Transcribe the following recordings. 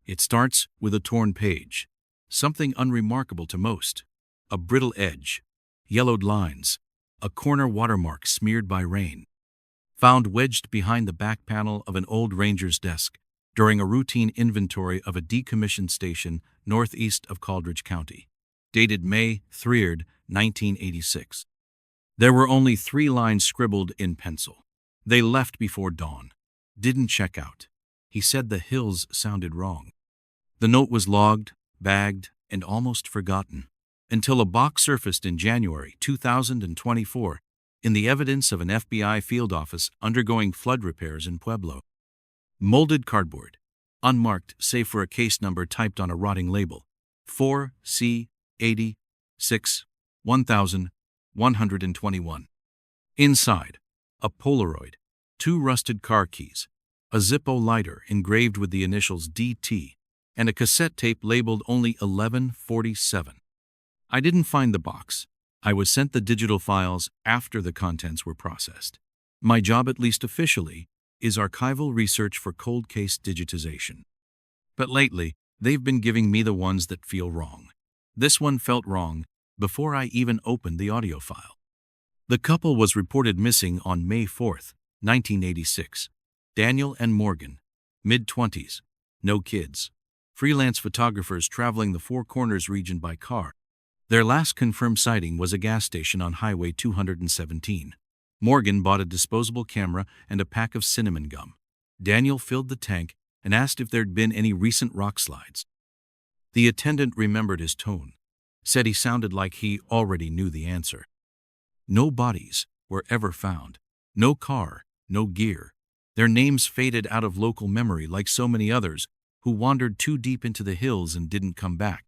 It starts with a torn page, something unremarkable to most. A brittle edge, yellowed lines, a corner watermark smeared by rain. Found wedged behind the back panel of an old ranger's desk during a routine inventory of a decommissioned station northeast of Caldridge County. Dated May 3, 1986. There were only 3 lines scribbled in pencil. They left before dawn. Didn't check out. He said the hills sounded wrong. The note was logged, bagged, and almost forgotten, until a box surfaced in January 2024 in the evidence of an FBI field office undergoing flood repairs in Pueblo. Molded cardboard, unmarked save for a case number typed on a rotting label, 4C80-6-1121. Inside, a Polaroid, 2 rusted car keys, a Zippo lighter engraved with the initials DT, and a cassette tape labeled only 1147. I didn't find the box. I was sent the digital files after the contents were processed. My job, at least officially, is archival research for cold case digitization. But lately, they've been giving me the ones that feel wrong. This one felt wrong before I even opened the audio file. The couple was reported missing on May 4, 1986. Daniel and Morgan, mid-20s, no kids. Freelance photographers traveling the Four Corners region by car. Their last confirmed sighting was a gas station on Highway 217. Morgan bought a disposable camera and a pack of cinnamon gum. Daniel filled the tank and asked if there'd been any recent rock slides. The attendant remembered his tone, said he sounded like he already knew the answer. No bodies were ever found. No car, no gear. Their names faded out of local memory like so many others who wandered too deep into the hills and didn't come back.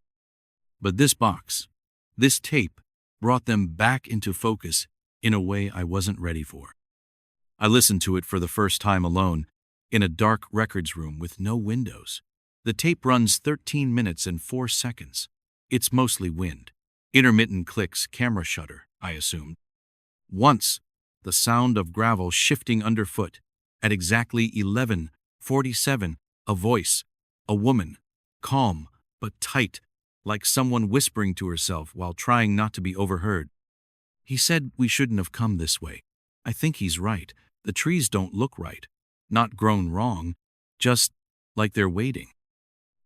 But this box, this tape, brought them back into focus in a way I wasn't ready for. I listened to it for the first time alone, in a dark records room with no windows. The tape runs 13 minutes and 4 seconds. It's mostly wind. Intermittent clicks, camera shutter, I assumed. Once, the sound of gravel shifting underfoot. At exactly 11:47, a voice, a woman, calm but tight, like someone whispering to herself while trying not to be overheard. He said we shouldn't have come this way. I think he's right. The trees don't look right. Not grown wrong, just like they're waiting.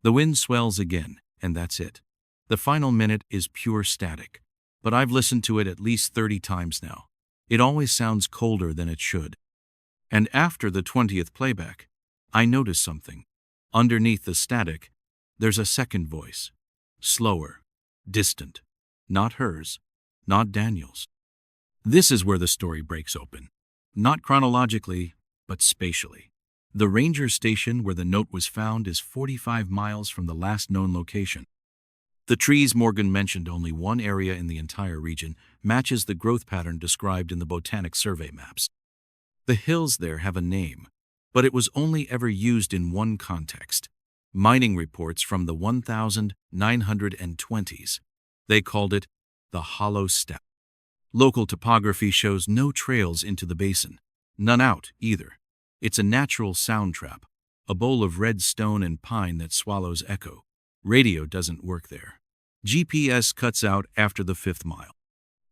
The wind swells again, and that's it. The final minute is pure static, but I've listened to it at least 30 times now. It always sounds colder than it should. And after the 20th playback, I notice something. Underneath the static, there's a second voice. Slower, distant. Not hers, not Daniel's. This is where the story breaks open. Not chronologically, but spatially. The ranger station where the note was found is 45 miles from the last known location. The trees Morgan mentioned, only one area in the entire region, matches the growth pattern described in the Botanic Survey maps. The hills there have a name, but it was only ever used in one context. Mining reports from the 1920s. They called it the Hollow Steppe. Local topography shows no trails into the basin. None out, either. It's a natural sound trap, a bowl of red stone and pine that swallows echo. Radio doesn't work there. GPS cuts out after the 5th mile.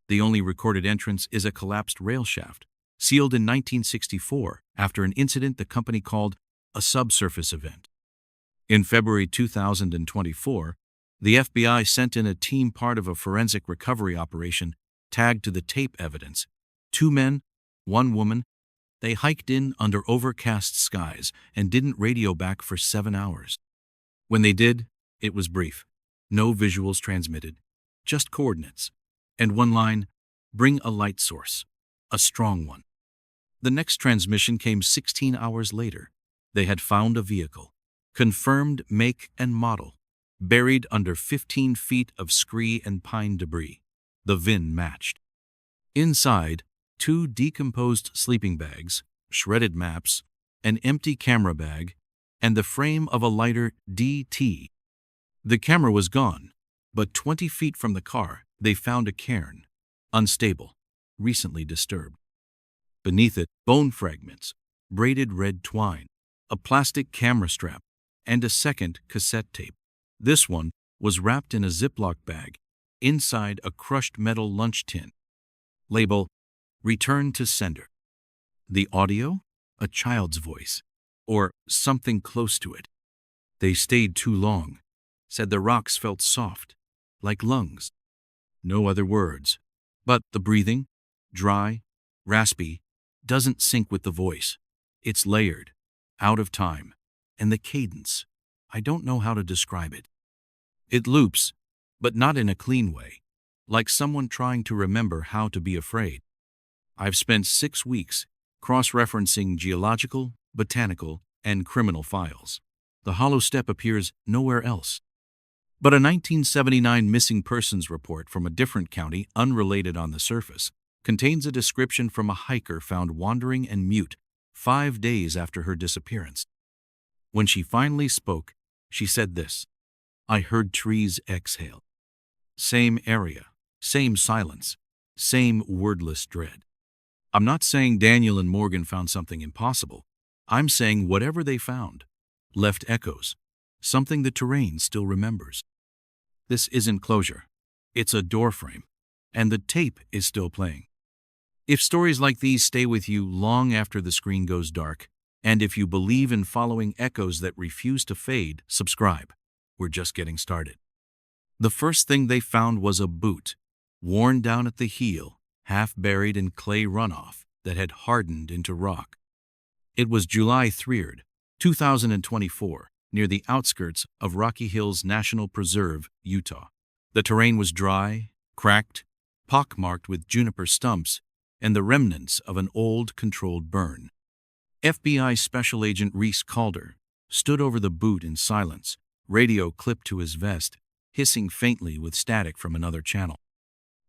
The only recorded entrance is a collapsed rail shaft, sealed in 1964 after an incident the company called a subsurface event. In February 2024, the FBI sent in a team part of a forensic recovery operation tagged to the tape evidence. 2 men, 1 woman. They hiked in under overcast skies and didn't radio back for 7 hours. When they did, it was brief. No visuals transmitted, just coordinates. And 1 line, bring a light source, a strong one. The next transmission came 16 hours later. They had found a vehicle, confirmed make and model, buried under 15 feet of scree and pine debris. The VIN matched. Inside, 2 decomposed sleeping bags, shredded maps, an empty camera bag, and the frame of a lighter DT. The camera was gone, but 20 feet from the car, they found a cairn, unstable, recently disturbed. Beneath it, bone fragments, braided red twine, a plastic camera strap, and a second cassette tape. This one was wrapped in a Ziploc bag, inside a crushed metal lunch tin. Label, Return to Sender. The audio? A child's voice, or something close to it. They stayed too long, said the rocks felt soft, like lungs. No other words. But the breathing, dry, raspy, doesn't sync with the voice. It's layered, out of time, and the cadence, I don't know how to describe it. It loops, but not in a clean way, like someone trying to remember how to be afraid. I've spent 6 weeks cross-referencing geological, botanical, and criminal files. The hollow step appears nowhere else. But a 1979 missing persons report from a different county, unrelated on the surface, contains a description from a hiker found wandering and mute 5 days after her disappearance. When she finally spoke, she said this: "I heard trees exhale. Same area, same silence, same wordless dread." I'm not saying Daniel and Morgan found something impossible. I'm saying whatever they found left echoes, something the terrain still remembers. This isn't closure. It's a doorframe, and the tape is still playing. If stories like these stay with you long after the screen goes dark, and if you believe in following echoes that refuse to fade, subscribe. We're just getting started. The first thing they found was a boot, worn down at the heel, half buried in clay runoff that had hardened into rock. It was July 3rd, 2024, near the outskirts of Rocky Hills National Preserve, Utah. The terrain was dry, cracked, pockmarked with juniper stumps, and the remnants of an old controlled burn. FBI Special Agent Reese Calder stood over the boot in silence, radio clipped to his vest, hissing faintly with static from another channel.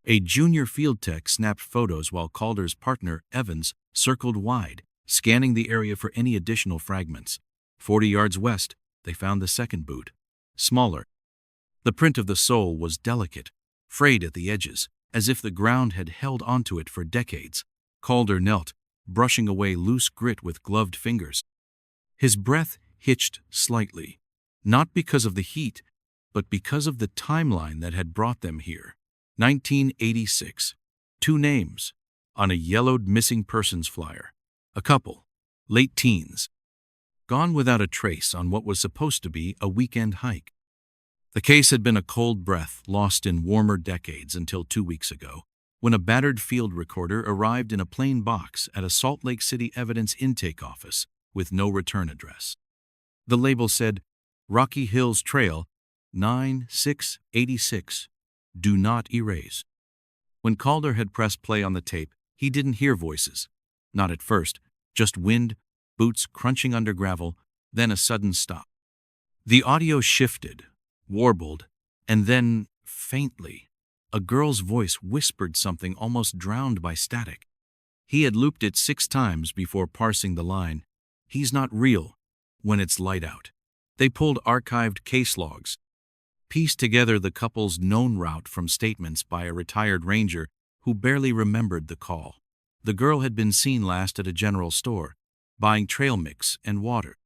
A junior field tech snapped photos while Calder's partner, Evans, circled wide, scanning the area for any additional fragments. 40 yards west, they found the second boot, smaller. The print of the sole was delicate, frayed at the edges, as if the ground had held onto it for decades. Calder knelt, brushing away loose grit with gloved fingers. His breath hitched slightly, not because of the heat, but because of the timeline that had brought them here. 1986. 2 names on a yellowed missing persons flyer. A couple, late teens, gone without a trace on what was supposed to be a weekend hike. The case had been a cold breath lost in warmer decades until 2 weeks ago, when a battered field recorder arrived in a plain box at a Salt Lake City evidence intake office with no return address. The label said, "Rocky Hills Trail, 9686. Do not erase." When Calder had pressed play on the tape, he didn't hear voices. Not at first, just wind, boots crunching under gravel, then a sudden stop. The audio shifted, warbled, and then, faintly, a girl's voice whispered something almost drowned by static. He had looped it 6 times before parsing the line, "He's not real," when it's light out. They pulled archived case logs, pieced together the couple's known route from statements by a retired ranger who barely remembered the call. The girl had been seen last at a general store, buying trail mix and water.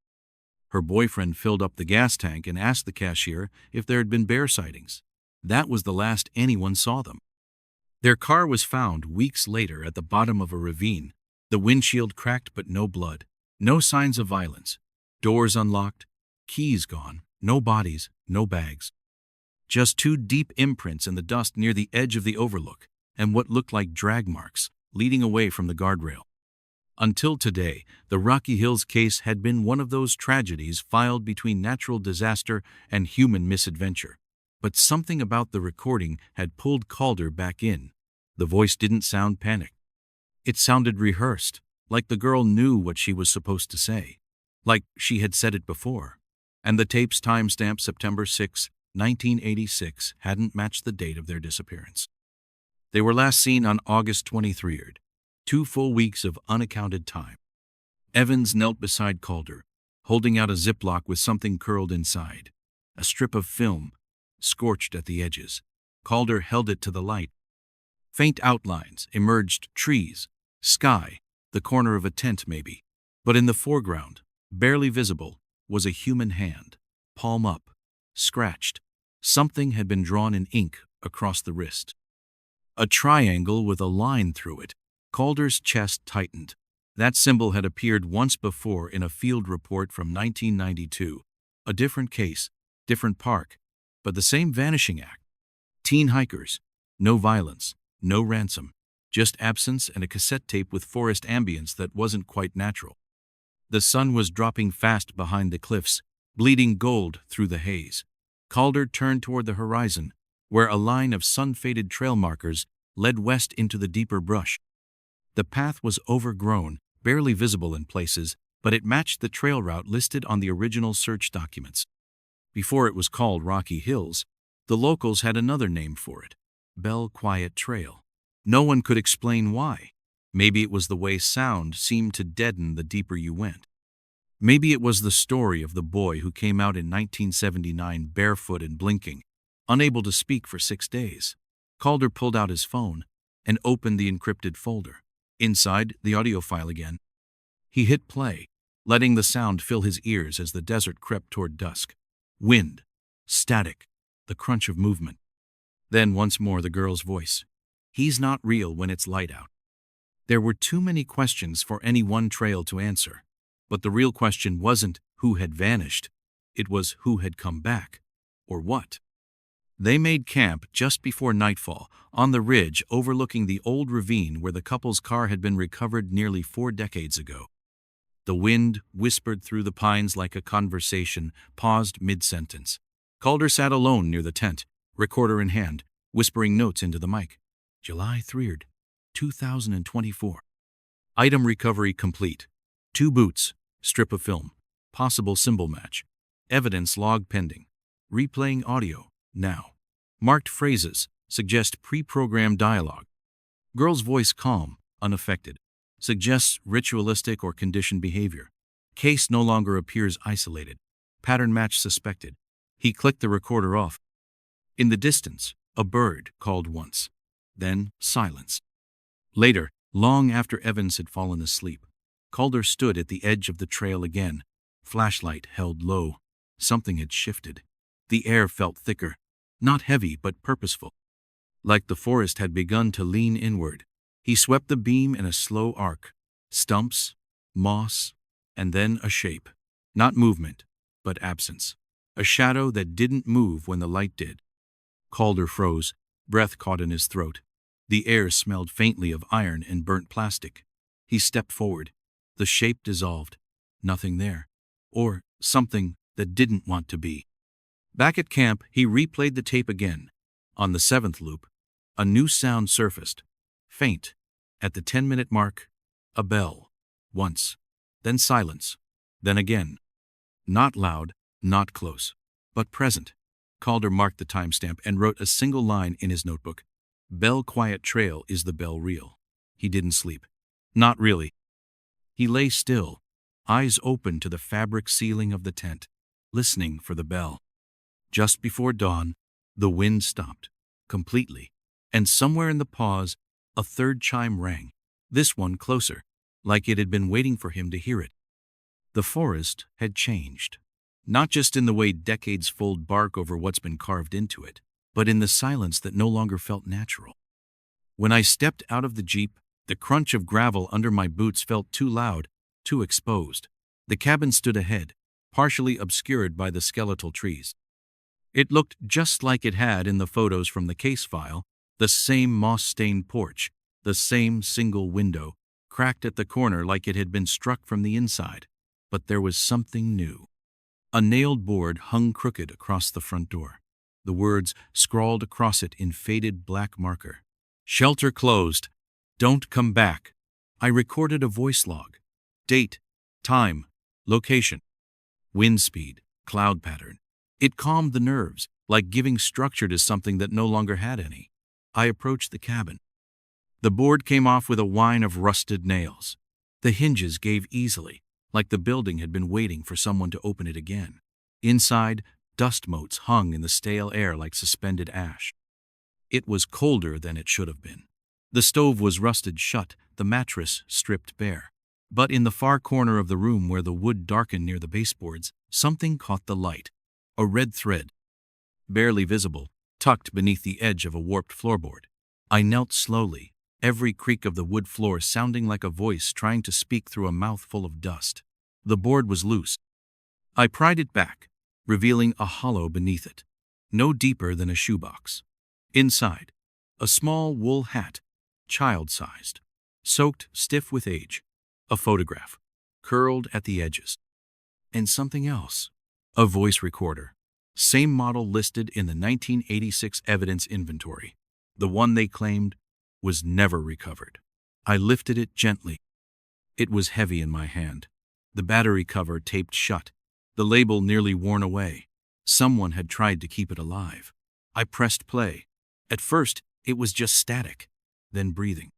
Her boyfriend filled up the gas tank and asked the cashier if there had been bear sightings. That was the last anyone saw them. Their car was found weeks later at the bottom of a ravine, the windshield cracked but no blood, no signs of violence, doors unlocked, keys gone, no bodies, no bags. Just 2 deep imprints in the dust near the edge of the overlook, and what looked like drag marks leading away from the guardrail. Until today, the Rocky Hills case had been one of those tragedies filed between natural disaster and human misadventure. But something about the recording had pulled Calder back in. The voice didn't sound panicked. It sounded rehearsed, like the girl knew what she was supposed to say, like she had said it before. And the tape's timestamp, September 6, 1986, hadn't matched the date of their disappearance. They were last seen on August 23rd, 2 full weeks of unaccounted time. Evans knelt beside Calder, holding out a Ziploc with something curled inside, a strip of film, scorched at the edges. Calder held it to the light. Faint outlines emerged: trees, sky, the corner of a tent maybe. But in the foreground, barely visible, was a human hand, palm up, scratched. Something had been drawn in ink across the wrist. A triangle with a line through it. Calder's chest tightened. That symbol had appeared once before in a field report from 1992. A different case, different park, but the same vanishing act. Teen hikers. No violence, no ransom, just absence and a cassette tape with forest ambience that wasn't quite natural. The sun was dropping fast behind the cliffs, bleeding gold through the haze. Calder turned toward the horizon, where a line of sun-faded trail markers led west into the deeper brush. The path was overgrown, barely visible in places, but it matched the trail route listed on the original search documents. Before it was called Rocky Hills, the locals had another name for it, Bell Quiet Trail. No one could explain why. Maybe it was the way sound seemed to deaden the deeper you went. Maybe it was the story of the boy who came out in 1979 barefoot and blinking, unable to speak for 6 days. Calder pulled out his phone and opened the encrypted folder. Inside, the audio file again. He hit play, letting the sound fill his ears as the desert crept toward dusk. Wind, static, the crunch of movement. Then once more the girl's voice. He's not real when it's light out. There were too many questions for any one trail to answer. But the real question wasn't who had vanished. It was who had come back. Or what? They made camp just before nightfall, on the ridge overlooking the old ravine where the couple's car had been recovered nearly 4 decades ago. The wind whispered through the pines like a conversation, paused mid-sentence. Calder sat alone near the tent, recorder in hand, whispering notes into the mic. July 3rd, 2024. Item recovery complete. 2 boots, strip of film, possible symbol match. Evidence log pending. Replaying audio, now. Marked phrases suggest pre-programmed dialogue. Girl's voice calm, unaffected. Suggests ritualistic or conditioned behavior. Case no longer appears isolated. Pattern match suspected. He clicked the recorder off. In the distance, a bird called once. Then silence. Later, long after Evans had fallen asleep, Calder stood at the edge of the trail again, flashlight held low. Something had shifted. The air felt thicker, not heavy but purposeful. Like the forest had begun to lean inward. He swept the beam in a slow arc. Stumps, moss, and then a shape. Not movement, but absence. A shadow that didn't move when the light did. Calder froze, breath caught in his throat. The air smelled faintly of iron and burnt plastic. He stepped forward. The shape dissolved. Nothing there. Or something that didn't want to be. Back at camp, he replayed the tape again. On the 7th loop, a new sound surfaced. Faint. At the 10-minute mark, a bell. Once. Then silence. Then again. Not loud, not close, but present. Calder marked the timestamp and wrote a single line in his notebook. Bell Quiet Trail is the bell real. He didn't sleep. Not really. He lay still, eyes open to the fabric ceiling of the tent, listening for the bell. Just before dawn, the wind stopped, completely, and somewhere in the pause, a third chime rang, this one closer, like it had been waiting for him to hear it. The forest had changed, not just in the way decades fold bark over what's been carved into it, but in the silence that no longer felt natural. When I stepped out of the Jeep, the crunch of gravel under my boots felt too loud, too exposed. The cabin stood ahead, partially obscured by the skeletal trees. It looked just like it had in the photos from the case file, the same moss-stained porch, the same single window, cracked at the corner like it had been struck from the inside. But there was something new. A nailed board hung crooked across the front door. The words scrawled across it in faded black marker. Shelter closed. Don't come back. I recorded a voice log. Date, time, location, wind speed, cloud pattern. It calmed the nerves, like giving structure to something that no longer had any. I approached the cabin. The board came off with a whine of rusted nails. The hinges gave easily, like the building had been waiting for someone to open it again. Inside, dust motes hung in the stale air like suspended ash. It was colder than it should have been. The stove was rusted shut, the mattress stripped bare. But in the far corner of the room where the wood darkened near the baseboards, something caught the light. A red thread, barely visible, tucked beneath the edge of a warped floorboard. I knelt slowly, every creak of the wood floor sounding like a voice trying to speak through a mouthful of dust. The board was loose. I pried it back, revealing a hollow beneath it, no deeper than a shoebox. Inside, a small wool hat, child-sized, soaked stiff with age, a photograph, curled at the edges. And something else, a voice recorder, same model listed in the 1986 evidence inventory. The one they claimed was never recovered. I lifted it gently. It was heavy in my hand, the battery cover taped shut, the label nearly worn away. Someone had tried to keep it alive. I pressed play. At first, it was just static, then breathing.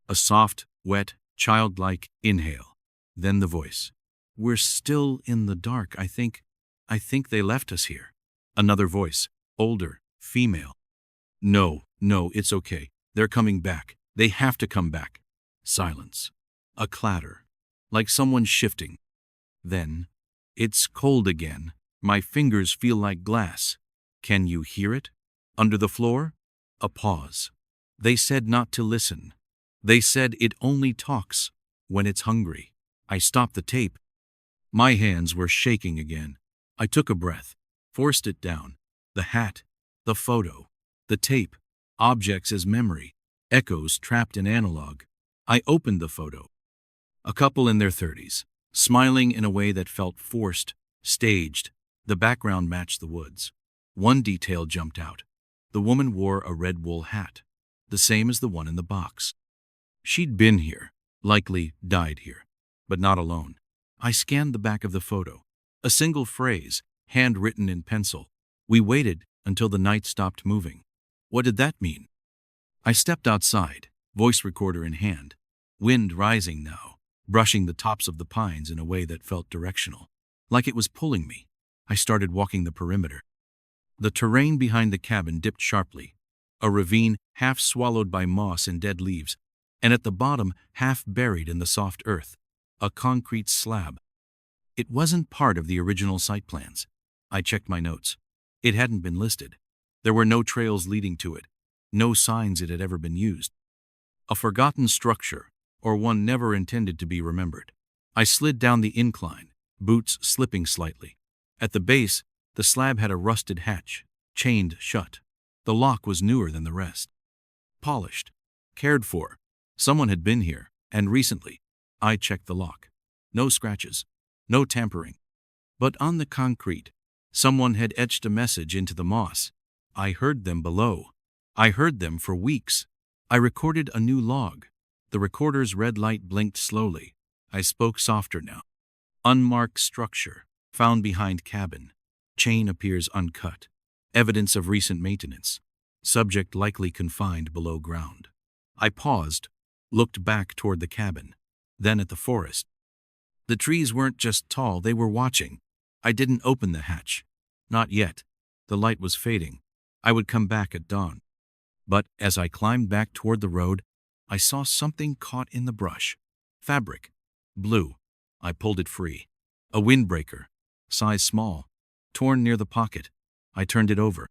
A soft, wet, childlike inhale. Then the voice. "We're still in the dark, I think they left us here." Another voice, older, female. No, it's okay. They're coming back. They have to come back." Silence. A clatter, like someone shifting. Then, "It's cold again. My fingers feel like glass. Can you hear it? Under the floor?" A pause. "They said not to listen. They said it only talks when it's hungry." I stopped the tape. My hands were shaking again. I took a breath, forced it down. The hat, the photo, the tape, objects as memory, echoes trapped in analog. I opened the photo. A couple in their 30s, smiling in a way that felt forced, staged. The background matched the woods. One detail jumped out. The woman wore a red wool hat, the same as the one in the box. She'd been here, likely died here, but not alone. I scanned the back of the photo. A single phrase, handwritten in pencil. "We waited until the night stopped moving." What did that mean? I stepped outside, voice recorder in hand. Wind rising now, brushing the tops of the pines in a way that felt directional, like it was pulling me. I started walking the perimeter. The terrain behind the cabin dipped sharply, a ravine half swallowed by moss and dead leaves, and at the bottom half buried in the soft earth, a concrete slab. It wasn't part of the original site plans. I checked my notes. It hadn't been listed. There were no trails leading to it, no signs it had ever been used. A forgotten structure, or one never intended to be remembered. I slid down the incline, boots slipping slightly. At the base, the slab had a rusted hatch, chained shut. The lock was newer than the rest. Polished, cared for. Someone had been here, and recently. I checked the lock. No scratches, no tampering. But on the concrete, someone had etched a message into the moss. I heard them below. I heard them for weeks. I recorded a new log. The recorder's red light blinked slowly. I spoke softer now. "Unmarked structure, found behind cabin. Chain appears uncut. Evidence of recent maintenance. Subject likely confined below ground." I paused, looked back toward the cabin, then at the forest. The trees weren't just tall, they were watching. I didn't open the hatch. Not yet. The light was fading. I would come back at dawn. But as I climbed back toward the road, I saw something caught in the brush. Fabric. Blue. I pulled it free. A windbreaker. Size small. Torn near the pocket. I turned it over.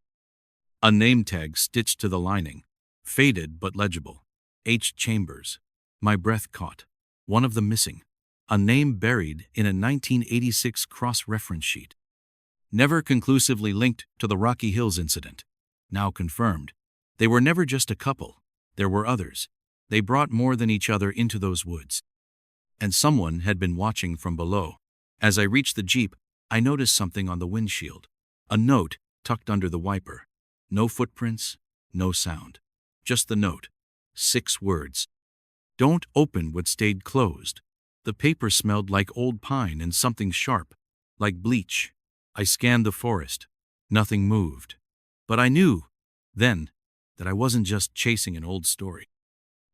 A name tag stitched to the lining. Faded but legible. H. Chambers. My breath caught. One of them missing. A name buried in a 1986 cross-reference sheet. Never conclusively linked to the Rocky Hills incident. Now confirmed. They were never just a couple. There were others. They brought more than each other into those woods. And someone had been watching from below. As I reached the Jeep, I noticed something on the windshield. A note tucked under the wiper. No footprints, no sound. Just the note. 6 words. "Don't open what stayed closed." The paper smelled like old pine and something sharp, like bleach. I scanned the forest. Nothing moved. But I knew, then, that I wasn't just chasing an old story.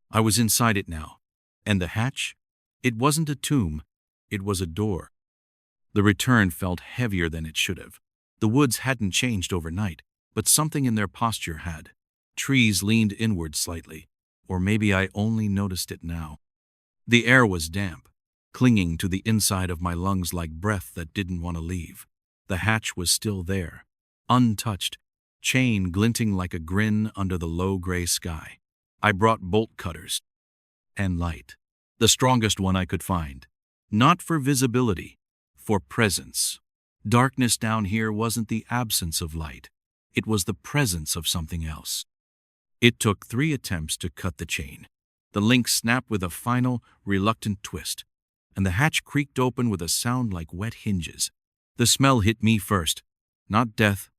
I was inside it now. And the hatch? It wasn't a tomb. It was a door. The return felt heavier than it should have. The woods hadn't changed overnight, but something in their posture had. Trees leaned inward slightly, or maybe I only noticed it now. The air was damp, clinging to the inside of my lungs like breath that didn't want to leave. The hatch was still there, untouched, chain glinting like a grin under the low gray sky. I brought bolt cutters and light, the strongest one I could find. Not for visibility, for presence. Darkness down here wasn't the absence of light. It was the presence of something else. It took 3 attempts to cut the chain. The link snapped with a final, reluctant twist, and the hatch creaked open with a sound like wet hinges. The smell hit me first. Not death,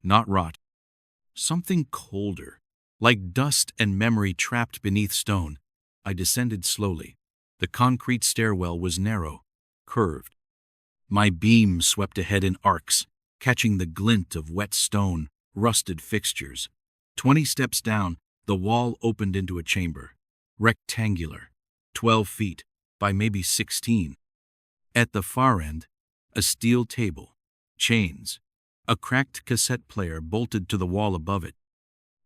not rot. Something colder, like dust and memory trapped beneath stone. I descended slowly. The concrete stairwell was narrow, curved. My beam swept ahead in arcs, catching the glint of wet stone, rusted fixtures. 20 steps down, the wall opened into a chamber. Rectangular, 12 feet by maybe 16. At the far end, a steel table, chains, a cracked cassette player bolted to the wall above it.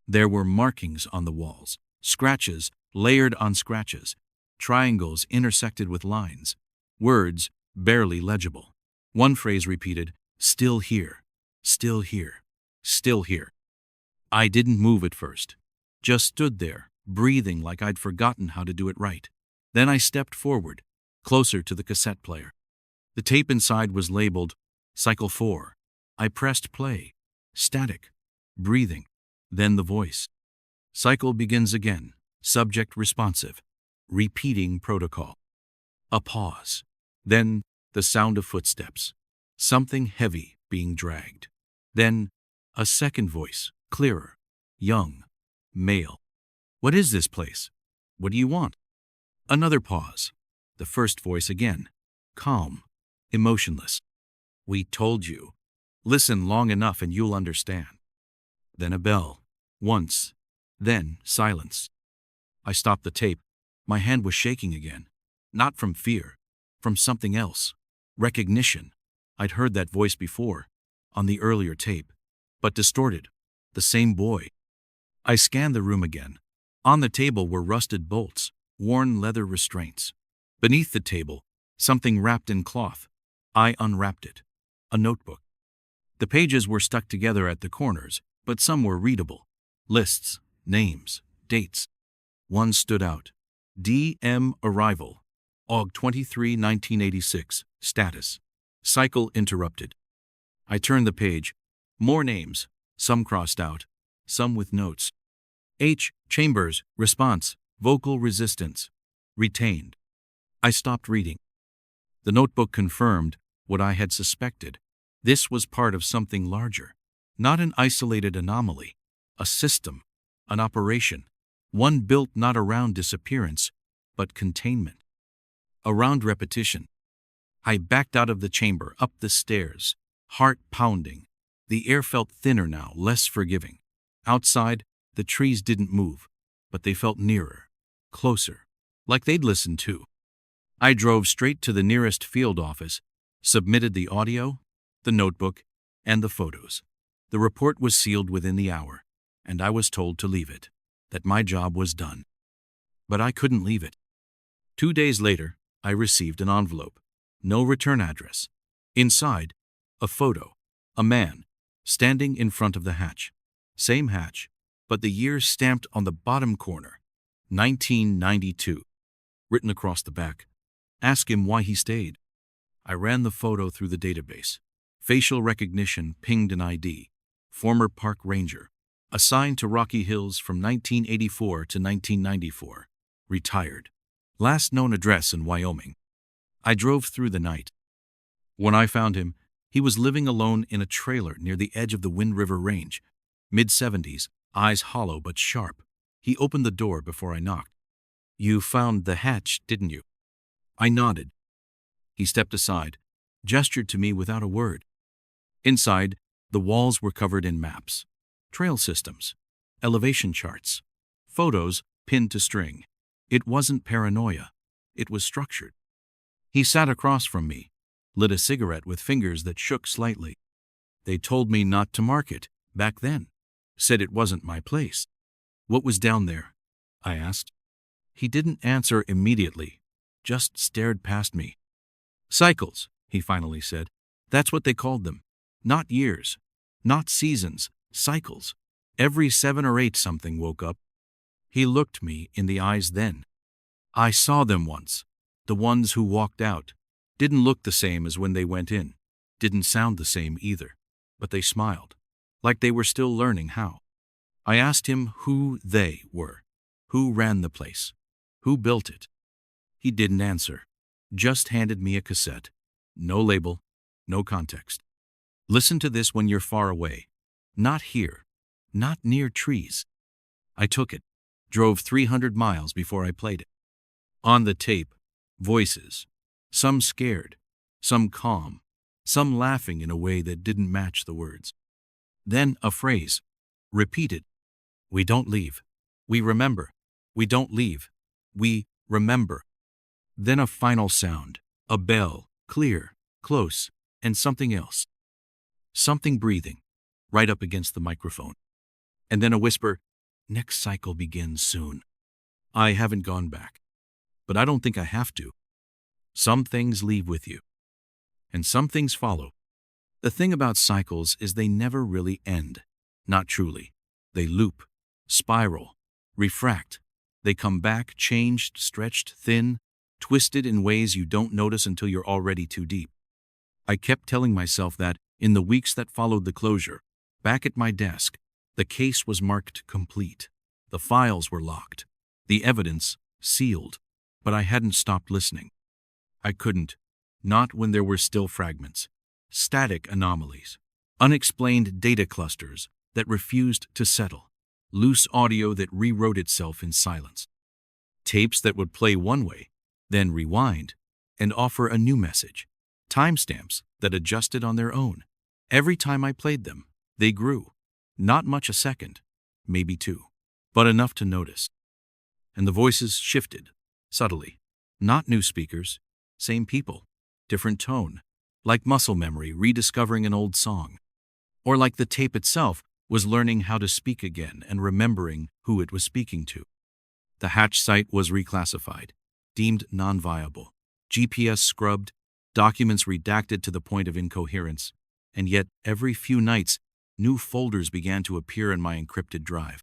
There were markings on the walls, scratches layered on scratches, triangles intersected with lines, words barely legible. One phrase repeated, "Still here, still here, still here." I didn't move at first, just stood there, breathing like I'd forgotten how to do it right. Then I stepped forward, closer to the cassette player. The tape inside was labeled Cycle 4. I pressed play. Static. Breathing. Then the voice. Cycle begins again. Subject responsive. Repeating protocol. A pause. Then the sound of footsteps. Something heavy being dragged. Then a second voice, clearer. Young. Male. "What is this place? What do you want?" Another pause. The first voice again. Calm. Emotionless. "We told you. Listen long enough and you'll understand." Then a bell. Once. Then silence. I stopped the tape. My hand was shaking again. Not from fear. From something else. Recognition. I'd heard that voice before. On the earlier tape. But distorted. The same boy. I scanned the room again. On the table were rusted bolts, worn leather restraints. Beneath the table, something wrapped in cloth. I unwrapped it. A notebook. The pages were stuck together at the corners, but some were readable. Lists, names, dates. One stood out. D.M. Arrival. Aug 23, 1986. Status. Cycle interrupted. I turned the page. More names, some crossed out, some with notes. H. Chambers. Response. Vocal resistance. Retained. I stopped reading. The notebook confirmed what I had suspected. This was part of something larger. Not an isolated anomaly. A system. An operation. One built not around disappearance, but containment. Around repetition. I backed out of the chamber, up the stairs, heart pounding. The air felt thinner now, less forgiving. Outside, the trees didn't move, but they felt nearer, closer, like they'd listened too. I drove straight to the nearest field office, submitted the audio, the notebook, and the photos. The report was sealed within the hour, and I was told to leave it, that my job was done. But I couldn't leave it. 2 days later, I received an envelope. No return address. Inside, a photo. A man, standing in front of the hatch. Same hatch, but the year stamped on the bottom corner. 1992. Written across the back. Ask him why he stayed. I ran the photo through the database. Facial recognition pinged an ID. Former park ranger. Assigned to Rocky Hills from 1984 to 1994. Retired. Last known address in Wyoming. I drove through the night. When I found him, he was living alone in a trailer near the edge of the Wind River Range. Mid-70s, eyes hollow but sharp. He opened the door before I knocked. "You found the hatch, didn't you?" I nodded. He stepped aside, gestured to me without a word. Inside, the walls were covered in maps, trail systems, elevation charts, photos pinned to string. It wasn't paranoia. It was structured. He sat across from me, lit a cigarette with fingers that shook slightly. "They told me not to mark it, back then. Said it wasn't my place." "What was down there?" I asked. He didn't answer immediately, just stared past me. Cycles, he finally said. That's what they called them. Not years. Not seasons. Cycles. Every 7 or 8 something woke up. He looked me in the eyes then. I saw them once. The ones who walked out. Didn't look the same as when they went in. Didn't sound the same either. But they smiled. Like they were still learning how. I asked him who they were. Who ran the place. Who built it. He didn't answer. Just handed me a cassette. No label. No context. Listen to this when you're far away. Not here. Not near trees. I took it. Drove 300 miles before I played it. On the tape, voices. Some scared. Some calm. Some laughing in a way that didn't match the words. Then a phrase. Repeated. We don't leave. We remember. We don't leave. We remember. Then a final sound. A bell. Clear. Close. And something else. Something breathing. Right up against the microphone. And then a whisper. Next cycle begins soon. I haven't gone back. But I don't think I have to. Some things leave with you. And some things follow. The thing about cycles is they never really end. Not truly. They loop. Spiral. Refract. They come back changed, stretched, thin, twisted in ways you don't notice until you're already too deep. I kept telling myself that, in the weeks that followed the closure, back at my desk, the case was marked complete. The files were locked. The evidence sealed. But I hadn't stopped listening. I couldn't. Not when there were still fragments. Static anomalies. Unexplained data clusters that refused to settle. Loose audio that rewrote itself in silence. Tapes that would play one way, then rewind, and offer a new message. Timestamps that adjusted on their own. Every time I played them, they grew. Not much a second, maybe 2, but enough to notice. And the voices shifted, subtly. Not new speakers, same people, different tone, like muscle memory rediscovering an old song. Or like the tape itself was learning how to speak again and remembering who it was speaking to. The hatch site was reclassified, deemed non-viable, GPS scrubbed, documents redacted to the point of incoherence, and yet every few nights, new folders began to appear in my encrypted drive.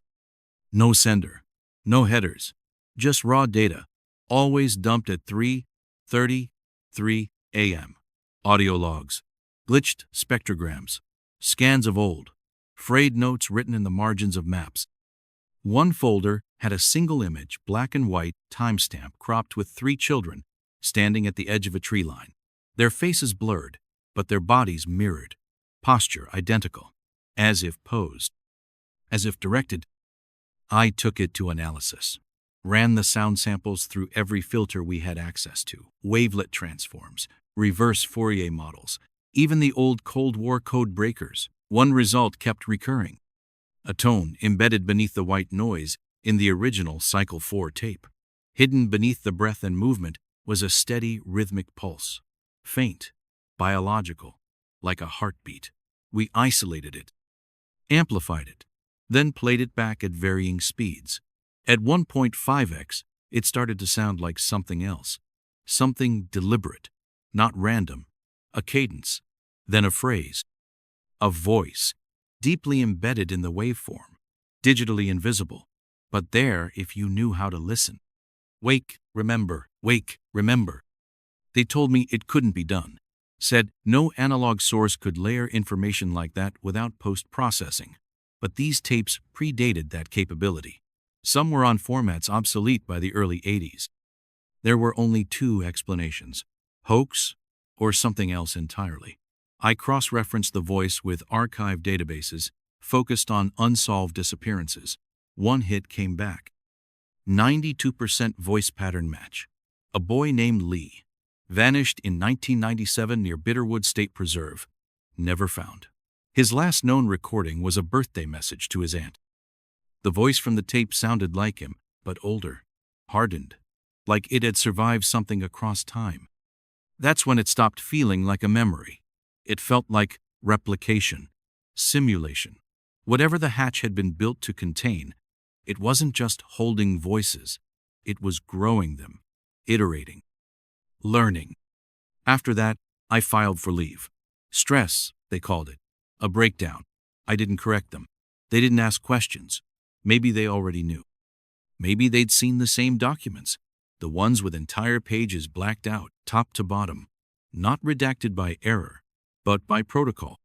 No sender, no headers, just raw data, always dumped at 3:33 a.m. Audio logs, glitched spectrograms, scans of old, frayed notes written in the margins of maps. One folder had a single image, black and white, timestamp cropped with 3 children standing at the edge of a tree line. Their faces blurred, but their bodies mirrored, posture identical, as if posed, as if directed. I took it to analysis, ran the sound samples through every filter we had access to, wavelet transforms, reverse Fourier models, even the old Cold War code breakers. One result kept recurring. A tone embedded beneath the white noise in the original Cycle 4 tape. Hidden beneath the breath and movement was a steady rhythmic pulse. Faint, biological, like a heartbeat. We isolated it, amplified it, then played it back at varying speeds. At 1.5x, it started to sound like something else. Something deliberate, not random. A cadence, then a phrase. A voice, deeply embedded in the waveform, digitally invisible, but there if you knew how to listen. Wake, remember, wake, remember. They told me it couldn't be done. Said no analog source could layer information like that without post-processing. But these tapes predated that capability. Some were on formats obsolete by the early 80s. There were only 2 explanations: hoax or something else entirely. I cross-referenced the voice with archive databases focused on unsolved disappearances. One hit came back. 92% voice pattern match. A boy named Lee. Vanished in 1997 near Bitterwood State Preserve. Never found. His last known recording was a birthday message to his aunt. The voice from the tape sounded like him, but older, hardened, like it had survived something across time. That's when it stopped feeling like a memory. It felt like replication, simulation. Whatever the hatch had been built to contain, it wasn't just holding voices. It was growing them, iterating, learning. After that, I filed for leave. Stress, they called it. A breakdown. I didn't correct them. They didn't ask questions. Maybe they already knew. Maybe they'd seen the same documents, the ones with entire pages blacked out, top to bottom, not redacted by error, but by protocol.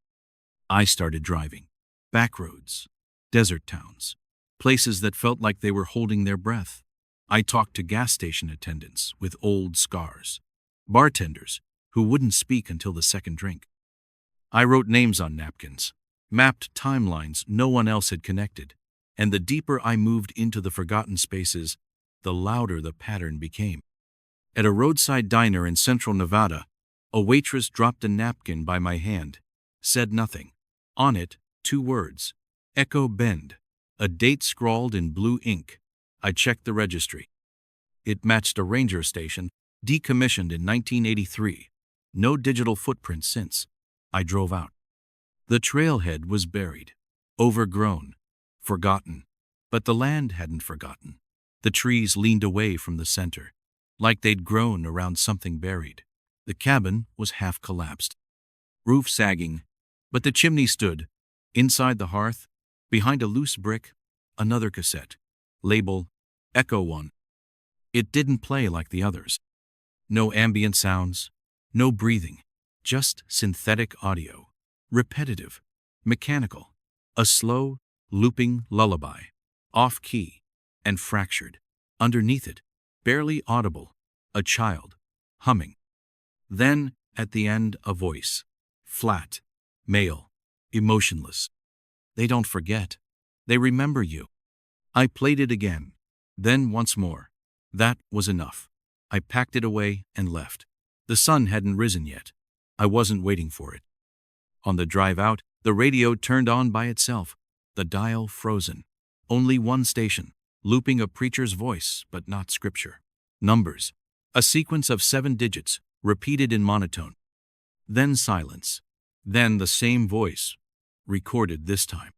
I started driving. Back roads, desert towns, places that felt like they were holding their breath. I talked to gas station attendants with old scars, bartenders who wouldn't speak until the second drink. I wrote names on napkins, mapped timelines no one else had connected, and the deeper I moved into the forgotten spaces, the louder the pattern became. At a roadside diner in central Nevada, a waitress dropped a napkin by my hand, said nothing. On it, 2 words, Echo Bend, a date scrawled in blue ink. I checked the registry. It matched a ranger station, decommissioned in 1983. No digital footprint since. I drove out. The trailhead was buried, overgrown, forgotten. But the land hadn't forgotten. The trees leaned away from the center, like they'd grown around something buried. The cabin was half collapsed, roof sagging, but the chimney stood. Inside the hearth, behind a loose brick, another cassette, label Echo 1. It didn't play like the others. No ambient sounds, no breathing, just synthetic audio, repetitive, mechanical, a slow, looping lullaby, off-key and fractured. Underneath it, barely audible, a child, humming. Then, at the end, a voice, flat, male, emotionless. They don't forget. They remember you. I played it again, then once more. That was enough. I packed it away and left. The sun hadn't risen yet. I wasn't waiting for it. On the drive out, the radio turned on by itself, the dial frozen. Only one station, looping a preacher's voice, but not scripture. Numbers, a sequence of 7 digits, repeated in monotone. Then silence. Then the same voice, recorded this time.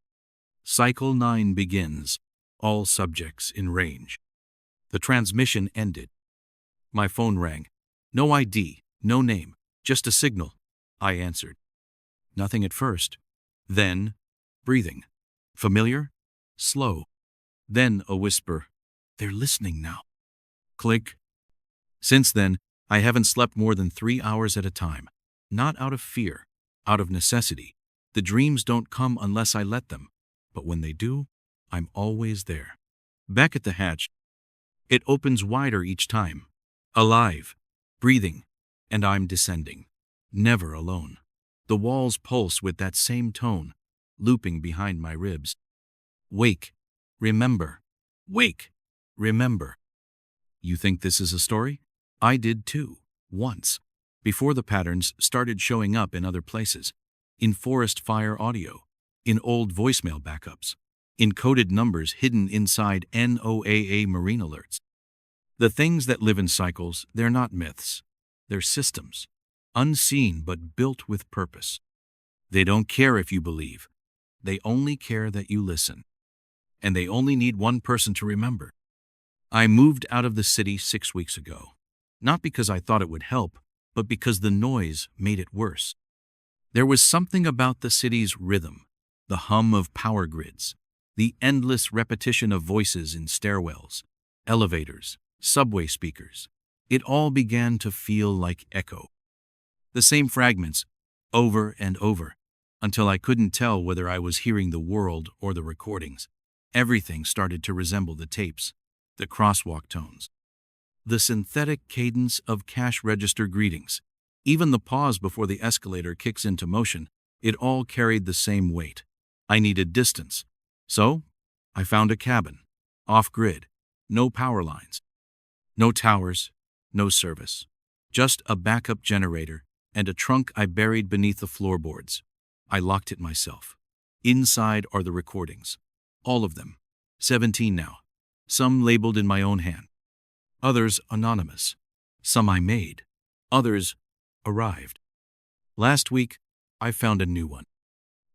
Cycle 9 begins, all subjects in range. The transmission ended. My phone rang. No ID, no name, just a signal. I answered. Nothing at first. Then, breathing. Familiar? Slow. Then a whisper. They're listening now. Click. Since then, I haven't slept more than 3 hours at a time. Not out of fear, out of necessity. The dreams don't come unless I let them. But when they do, I'm always there. Back at the hatch, it opens wider each time. Alive, breathing, and I'm descending. Never alone. The walls pulse with that same tone, looping behind my ribs. Wake, remember. Wake, remember. You think this is a story? I did too, once, before the patterns started showing up in other places. In forest fire audio, in old voicemail backups, in coded numbers hidden inside NOAA marine alerts. The things that live in cycles, they're not myths. They're systems, unseen but built with purpose. They don't care if you believe. They only care that you listen. And they only need one person to remember. I moved out of the city 6 weeks ago. Not because I thought it would help, but because the noise made it worse. There was something about the city's rhythm, the hum of power grids, the endless repetition of voices in stairwells, elevators, subway speakers. It all began to feel like echo. The same fragments, over and over, until I couldn't tell whether I was hearing the world or the recordings. Everything started to resemble the tapes, the crosswalk tones, the synthetic cadence of cash register greetings. Even the pause before the escalator kicks into motion, it all carried the same weight. I needed distance. So, I found a cabin, off-grid, no power lines, no towers, no service, just a backup generator and a trunk I buried beneath the floorboards. I locked it myself. Inside are the recordings, all of them, 17 now, some labeled in my own hand, others anonymous, some I made, others arrived. Last week, I found a new one.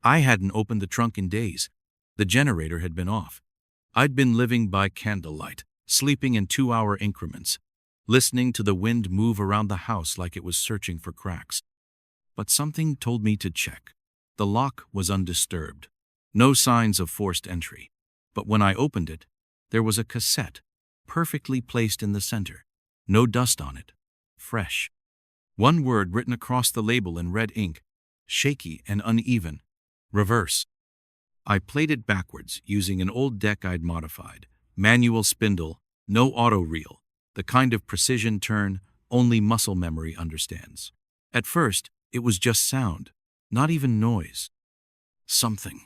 I hadn't opened the trunk in days. The generator had been off. I'd been living by candlelight, sleeping in 2-hour increments, listening to the wind move around the house like it was searching for cracks. But something told me to check. The lock was undisturbed. No signs of forced entry. But when I opened it, there was a cassette, perfectly placed in the center. No dust on it. Fresh. One word written across the label in red ink, shaky and uneven. Reverse. I played it backwards using an old deck I'd modified. Manual spindle, no auto reel, the kind of precision turn only muscle memory understands. At first, it was just sound, not even noise. Something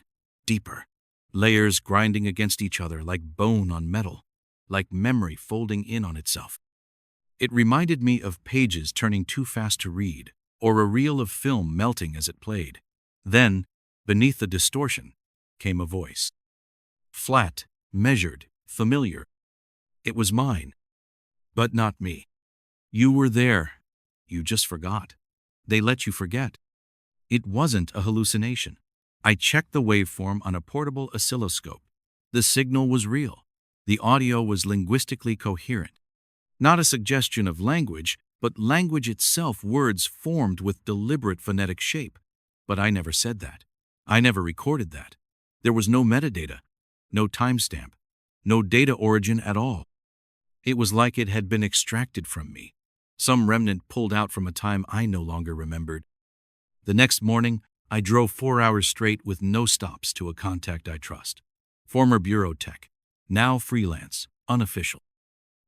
deeper. Layers grinding against each other like bone on metal, like memory folding in on itself. It reminded me of pages turning too fast to read, or a reel of film melting as it played. Then, beneath the distortion, came a voice. Flat, measured, familiar. It was mine, but not me. You were there. You just forgot. They let you forget. It wasn't a hallucination. I checked the waveform on a portable oscilloscope. The signal was real. The audio was linguistically coherent. Not a suggestion of language, but language itself, words formed with deliberate phonetic shape. But I never said that. I never recorded that. There was no metadata, no timestamp, no data origin at all. It was like it had been extracted from me, some remnant pulled out from a time I no longer remembered. The next morning, I drove 4 hours straight with no stops to a contact I trust. Former bureau tech, now freelance, unofficial.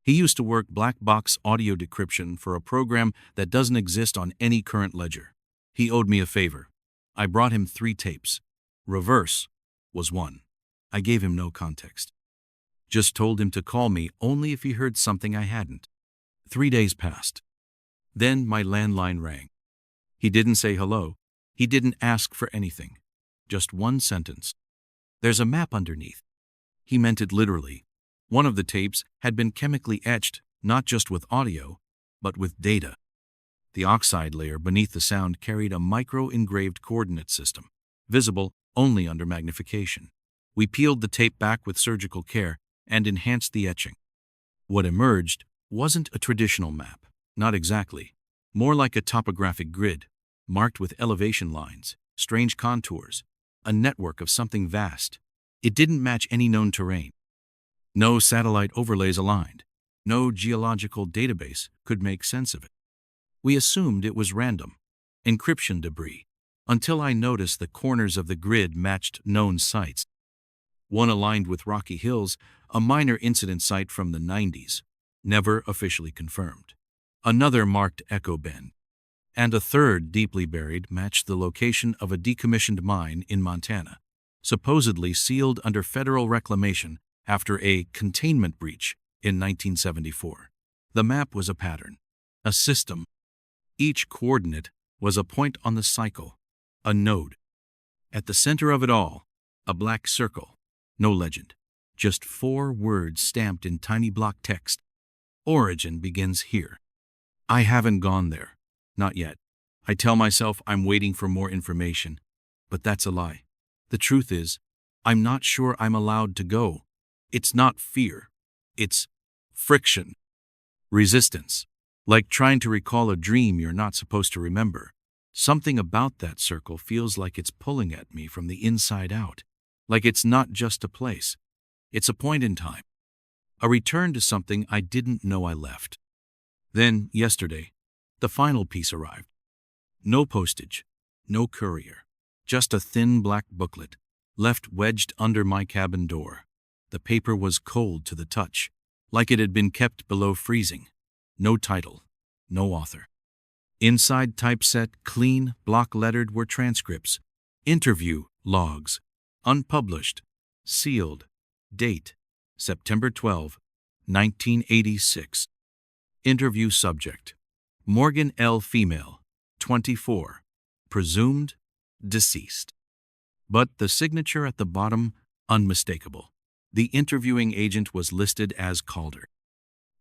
He used to work black box audio decryption for a program that doesn't exist on any current ledger. He owed me a favor. I brought him 3 tapes. Reverse was one. I gave him no context. Just told him to call me only if he heard something I hadn't. 3 days passed. Then my landline rang. He didn't say hello. He didn't ask for anything. Just one sentence. There's a map underneath. He meant it literally. One of the tapes had been chemically etched, not just with audio, but with data. The oxide layer beneath the sound carried a micro-engraved coordinate system, visible only under magnification. We peeled the tape back with surgical care and enhanced the etching. What emerged wasn't a traditional map, not exactly. More like a topographic grid, marked with elevation lines, strange contours, a network of something vast. It didn't match any known terrain. No satellite overlays aligned. No geological database could make sense of it. We assumed it was random, encryption debris, until I noticed the corners of the grid matched known sites. One aligned with Rocky Hills, a minor incident site from the 90s, never officially confirmed. Another marked Echo Bend. And a third, deeply buried, matched the location of a decommissioned mine in Montana, supposedly sealed under federal reclamation after a containment breach in 1974. The map was a pattern, a system. Each coordinate was a point on the cycle, a node. At the center of it all, a black circle, no legend, just 4 words stamped in tiny block text. Origin begins here. I haven't gone there, not yet. I tell myself I'm waiting for more information, but that's a lie. The truth is, I'm not sure I'm allowed to go. It's not fear. It's friction. Resistance. Like trying to recall a dream you're not supposed to remember. Something about that circle feels like it's pulling at me from the inside out. Like it's not just a place. It's a point in time. A return to something I didn't know I left. Then, yesterday, the final piece arrived. No postage, no courier. Just a thin black booklet, left wedged under my cabin door. The paper was cold to the touch, like it had been kept below freezing. No title, no author. Inside typeset, clean, block-lettered were transcripts, interview logs, unpublished, sealed, date, September 12, 1986. Interview subject, Morgan L. female, 24, presumed deceased. But the signature at the bottom, unmistakable. The interviewing agent was listed as Calder.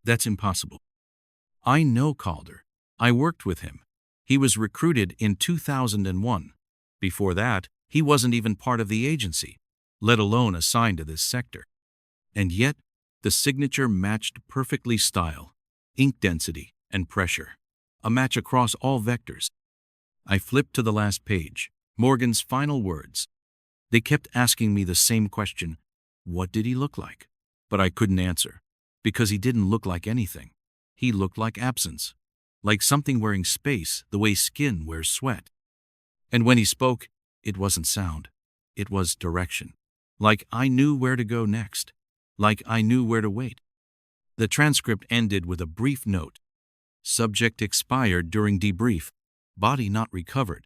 That's impossible. I know Calder. I worked with him. He was recruited in 2001. Before that, he wasn't even part of the agency, let alone assigned to this sector. And yet, the signature matched perfectly style. ink density, and pressure. A match across all vectors. I flipped to the last page. Morgan's final words. They kept asking me the same question. What did he look like? But I couldn't answer. Because he didn't look like anything. He looked like absence. Like something wearing space, the way skin wears sweat. And when he spoke, it wasn't sound. It was direction. Like I knew where to go next. Like I knew where to wait. The transcript ended with a brief note. Subject expired during debrief. Body not recovered.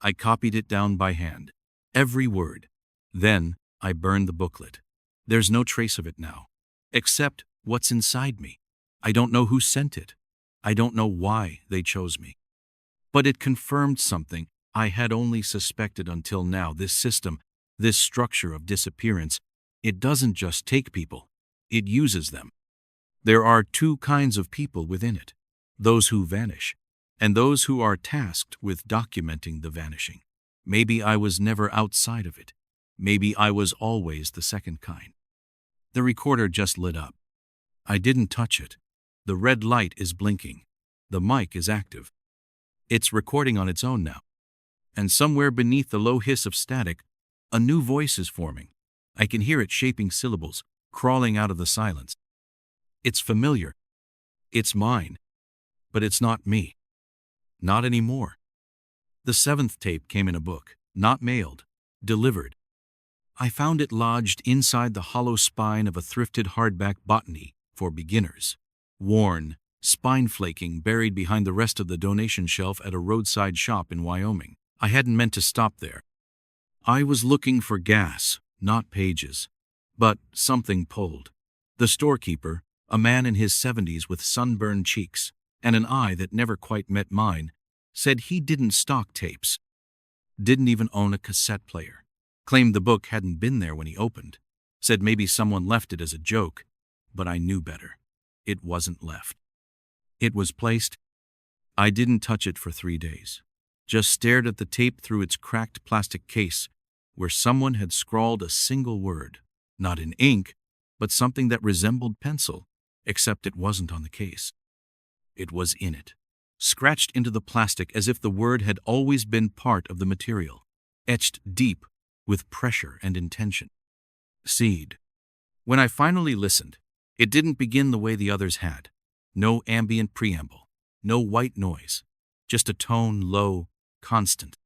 I copied it down by hand. Every word. Then I burned the booklet. There's no trace of it now. Except what's inside me. I don't know who sent it. I don't know why they chose me. But it confirmed something I had only suspected until now. This system, this structure of disappearance, it doesn't just take people. It uses them. There are two kinds of people within it. Those who vanish, and those who are tasked with documenting the vanishing. Maybe I was never outside of it. Maybe I was always the second kind. The recorder just lit up. I didn't touch it. The red light is blinking. The mic is active. It's recording on its own now. And somewhere beneath the low hiss of static, a new voice is forming. I can hear it shaping syllables, crawling out of the silence. It's familiar. It's mine. But it's not me. Not anymore. The 7th tape came in a book, not mailed, delivered. I found it lodged inside the hollow spine of a thrifted hardback botany for beginners. Worn, spine flaking, buried behind the rest of the donation shelf at a roadside shop in Wyoming. I hadn't meant to stop there. I was looking for gas, not pages. But something pulled. The storekeeper, a man in his 70s with sunburned cheeks and an eye that never quite met mine, said he didn't stock tapes. Didn't even own a cassette player. Claimed the book hadn't been there when he opened. Said maybe someone left it as a joke. But I knew better. It wasn't left. It was placed. I didn't touch it for 3 days. Just stared at the tape through its cracked plastic case, where someone had scrawled a single word, not in ink, but something that resembled pencil, except it wasn't on the case. It was in it, scratched into the plastic as if the word had always been part of the material, etched deep with pressure and intention. Seed. When I finally listened, it didn't begin the way the others had. No ambient preamble, no white noise, just a tone low, constant.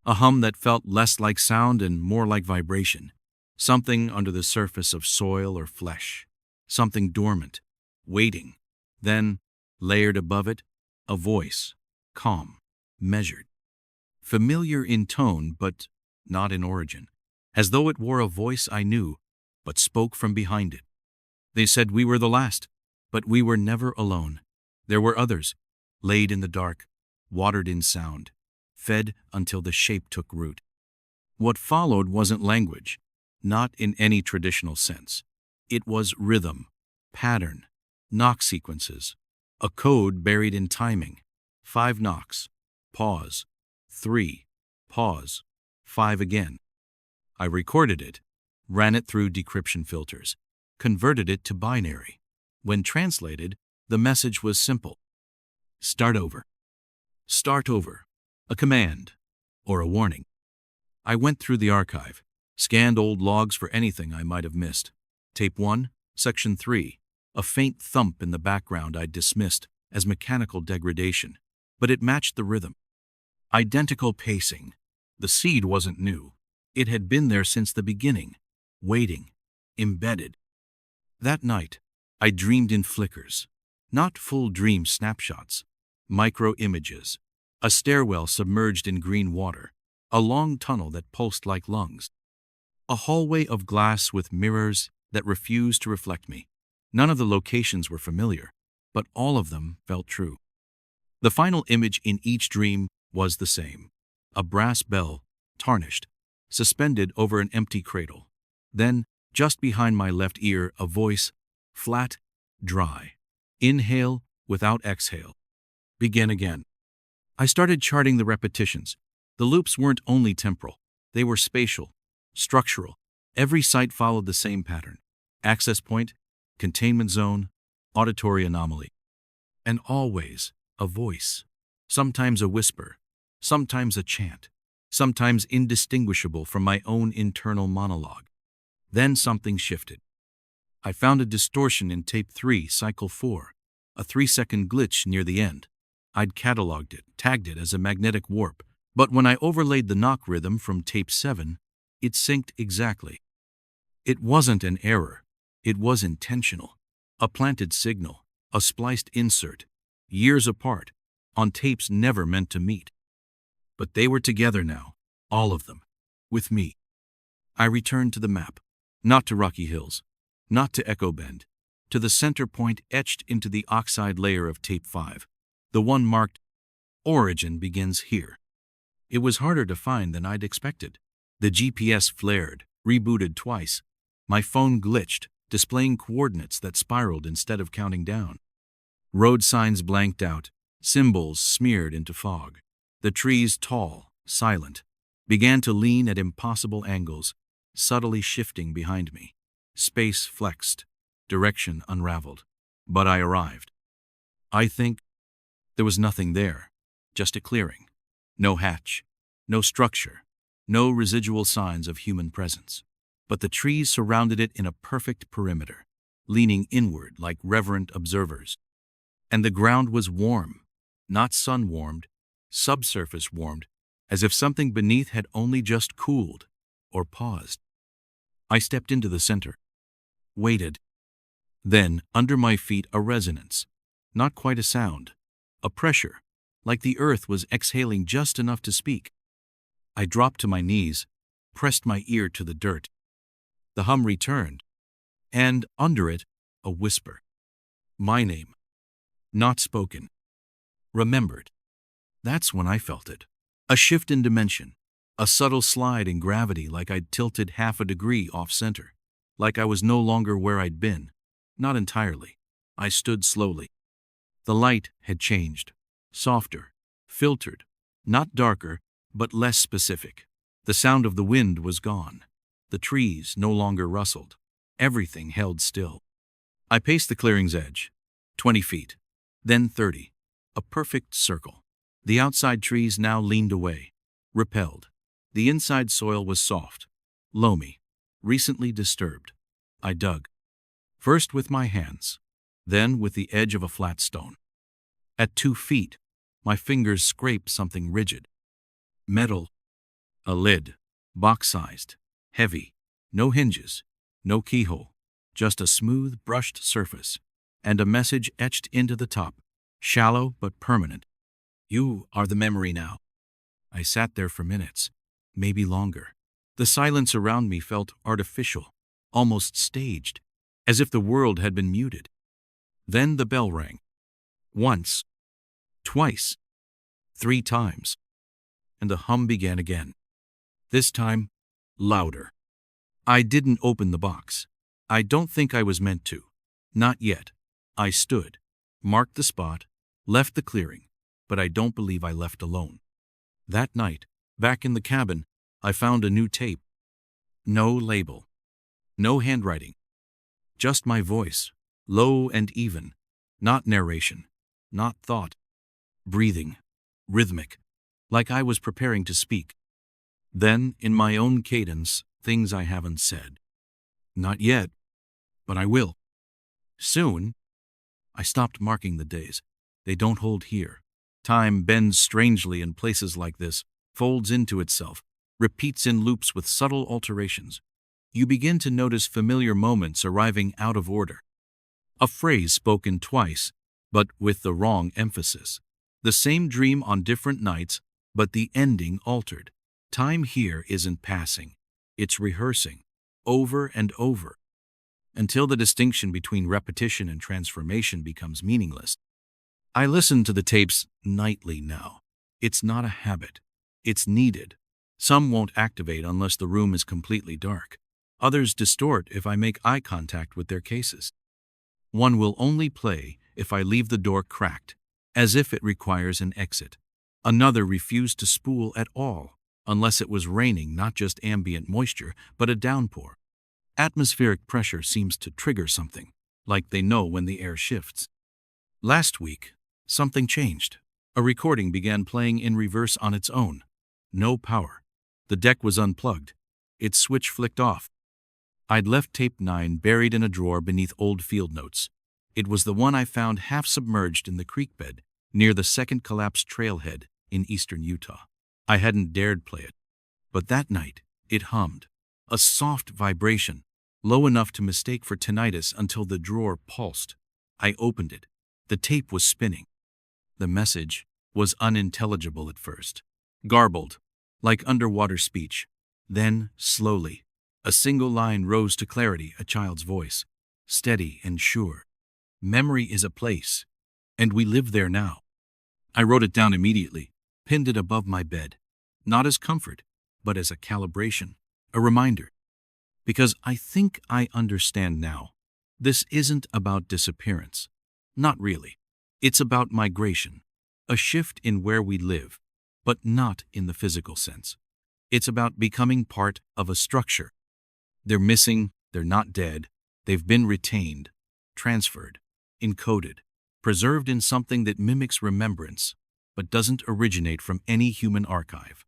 A hum that felt less like sound and more like vibration. Something under the surface of soil or flesh. Something dormant, waiting. Then, layered above it, a voice, calm, measured. Familiar in tone, but not in origin. As though it wore a voice I knew, but spoke from behind it. They said we were the last, but we were never alone. There were others, laid in the dark, watered in sound, fed until the shape took root. What followed wasn't language, not in any traditional sense. It was rhythm, pattern, knock sequences, a code buried in timing. 5 knocks, pause, 3, pause, 5 again. I recorded it, ran it through decryption filters, converted it to binary. When translated, the message was simple. Start over. Start over. A command, or a warning. I went through the archive, scanned old logs for anything I might have missed. Tape 1, Section 3, a faint thump in the background I'd dismissed as mechanical degradation, but it matched the rhythm. Identical pacing. The seed wasn't new. It had been there since the beginning, waiting, embedded. That night, I dreamed in flickers, not full dream snapshots, micro-images. A stairwell submerged in green water, a long tunnel that pulsed like lungs, a hallway of glass with mirrors that refused to reflect me. None of the locations were familiar, but all of them felt true. The final image in each dream was the same, a brass bell, tarnished, suspended over an empty cradle. Then, just behind my left ear, a voice, flat, dry. Inhale without exhale. Begin again. I started charting the repetitions. The loops weren't only temporal, they were spatial, structural. Every site followed the same pattern. Access point, containment zone, auditory anomaly. And always a voice, sometimes a whisper, sometimes a chant, sometimes indistinguishable from my own internal monologue. Then something shifted. I found a distortion in tape 3, cycle 4, a 3-second glitch near the end. I'd cataloged it, tagged it as a magnetic warp, but when I overlaid the knock rhythm from tape 7, it synced exactly. It wasn't an error. It was intentional. A planted signal, a spliced insert, years apart, on tapes never meant to meet. But they were together now, all of them, with me. I returned to the map, not to Rocky Hills, not to Echo Bend, to the center point etched into the oxide layer of tape 5, the one marked, "Origin begins here." It was harder to find than I'd expected. The GPS flared, rebooted twice. My phone glitched, displaying coordinates that spiraled instead of counting down. Road signs blanked out, symbols smeared into fog. The trees, tall, silent, began to lean at impossible angles, subtly shifting behind me. Space flexed, direction unraveled. But I arrived. I think there was nothing there, just a clearing. No hatch, no structure, no residual signs of human presence. But the trees surrounded it in a perfect perimeter, leaning inward like reverent observers. And the ground was warm, not sun-warmed, subsurface warmed, as if something beneath had only just cooled or paused. I stepped into the center, waited. Then, under my feet, a resonance, not quite a sound, a pressure, like the earth was exhaling just enough to speak. I dropped to my knees, pressed my ear to the dirt. The hum returned, and under it, a whisper. My name, not spoken, remembered. That's when I felt it. A shift in dimension, a subtle slide in gravity, like I'd tilted half a degree off-center, like I was no longer where I'd been. Not entirely. I stood slowly. The light had changed, softer, filtered, not darker, but less specific. The sound of the wind was gone. The trees no longer rustled. Everything held still. I paced the clearing's edge, 20 feet, then 30, a perfect circle. The outside trees now leaned away, repelled. The inside soil was soft, loamy, recently disturbed. I dug, first with my hands, then with the edge of a flat stone. At 2 feet, my fingers scraped something rigid. Metal, a lid, box-sized, heavy, no hinges, no keyhole, just a smooth, brushed surface, and a message etched into the top, shallow but permanent. You are the memory now. I sat there for minutes, maybe longer. The silence around me felt artificial, almost staged, as if the world had been muted. Then the bell rang. Once, twice, 3 times, and the hum began again. This time, louder. I didn't open the box. I don't think I was meant to. Not yet. I stood, marked the spot, left the clearing, but I don't believe I left alone. That night, back in the cabin, I found a new tape. No label. No handwriting. Just my voice, low and even. Not narration. Not thought. Breathing. Rhythmic. Like I was preparing to speak. Then, in my own cadence, things I haven't said. Not yet, but I will. Soon. I stopped marking the days. They don't hold here. Time bends strangely in places like this, folds into itself, repeats in loops with subtle alterations. You begin to notice familiar moments arriving out of order. A phrase spoken twice, but with the wrong emphasis. The same dream on different nights, but the ending altered. Time here isn't passing. It's rehearsing, over and over, until the distinction between repetition and transformation becomes meaningless. I listen to the tapes nightly now. It's not a habit. It's needed. Some won't activate unless the room is completely dark. Others distort if I make eye contact with their cases. One will only play if I leave the door cracked, as if it requires an exit. Another refused to spool at all, unless it was raining not just ambient moisture, but a downpour. Atmospheric pressure seems to trigger something, like they know when the air shifts. Last week, Something changed. A recording began playing in reverse on its own. No power. The deck was unplugged. Its switch flicked off. I'd left tape 9 buried in a drawer beneath old field notes. It was the one I found half submerged in the creek bed near the second collapsed trailhead in eastern Utah. I hadn't dared play it. But that night, it hummed. A soft vibration, low enough to mistake for tinnitus until the drawer pulsed. I opened it. The tape was spinning. The message was unintelligible at first. Garbled, like underwater speech. Then, slowly, a single line rose to clarity, a child's voice, steady and sure. Memory is a place, and we live there now. I wrote it down immediately, pinned it above my bed, not as comfort, but as a calibration, a reminder. Because I think I understand now. This isn't about disappearance. Not really. It's about migration, a shift in where we live, but not in the physical sense. It's about becoming part of a structure. They're missing, they're not dead, they've been retained, transferred, encoded, preserved in something that mimics remembrance, but doesn't originate from any human archive.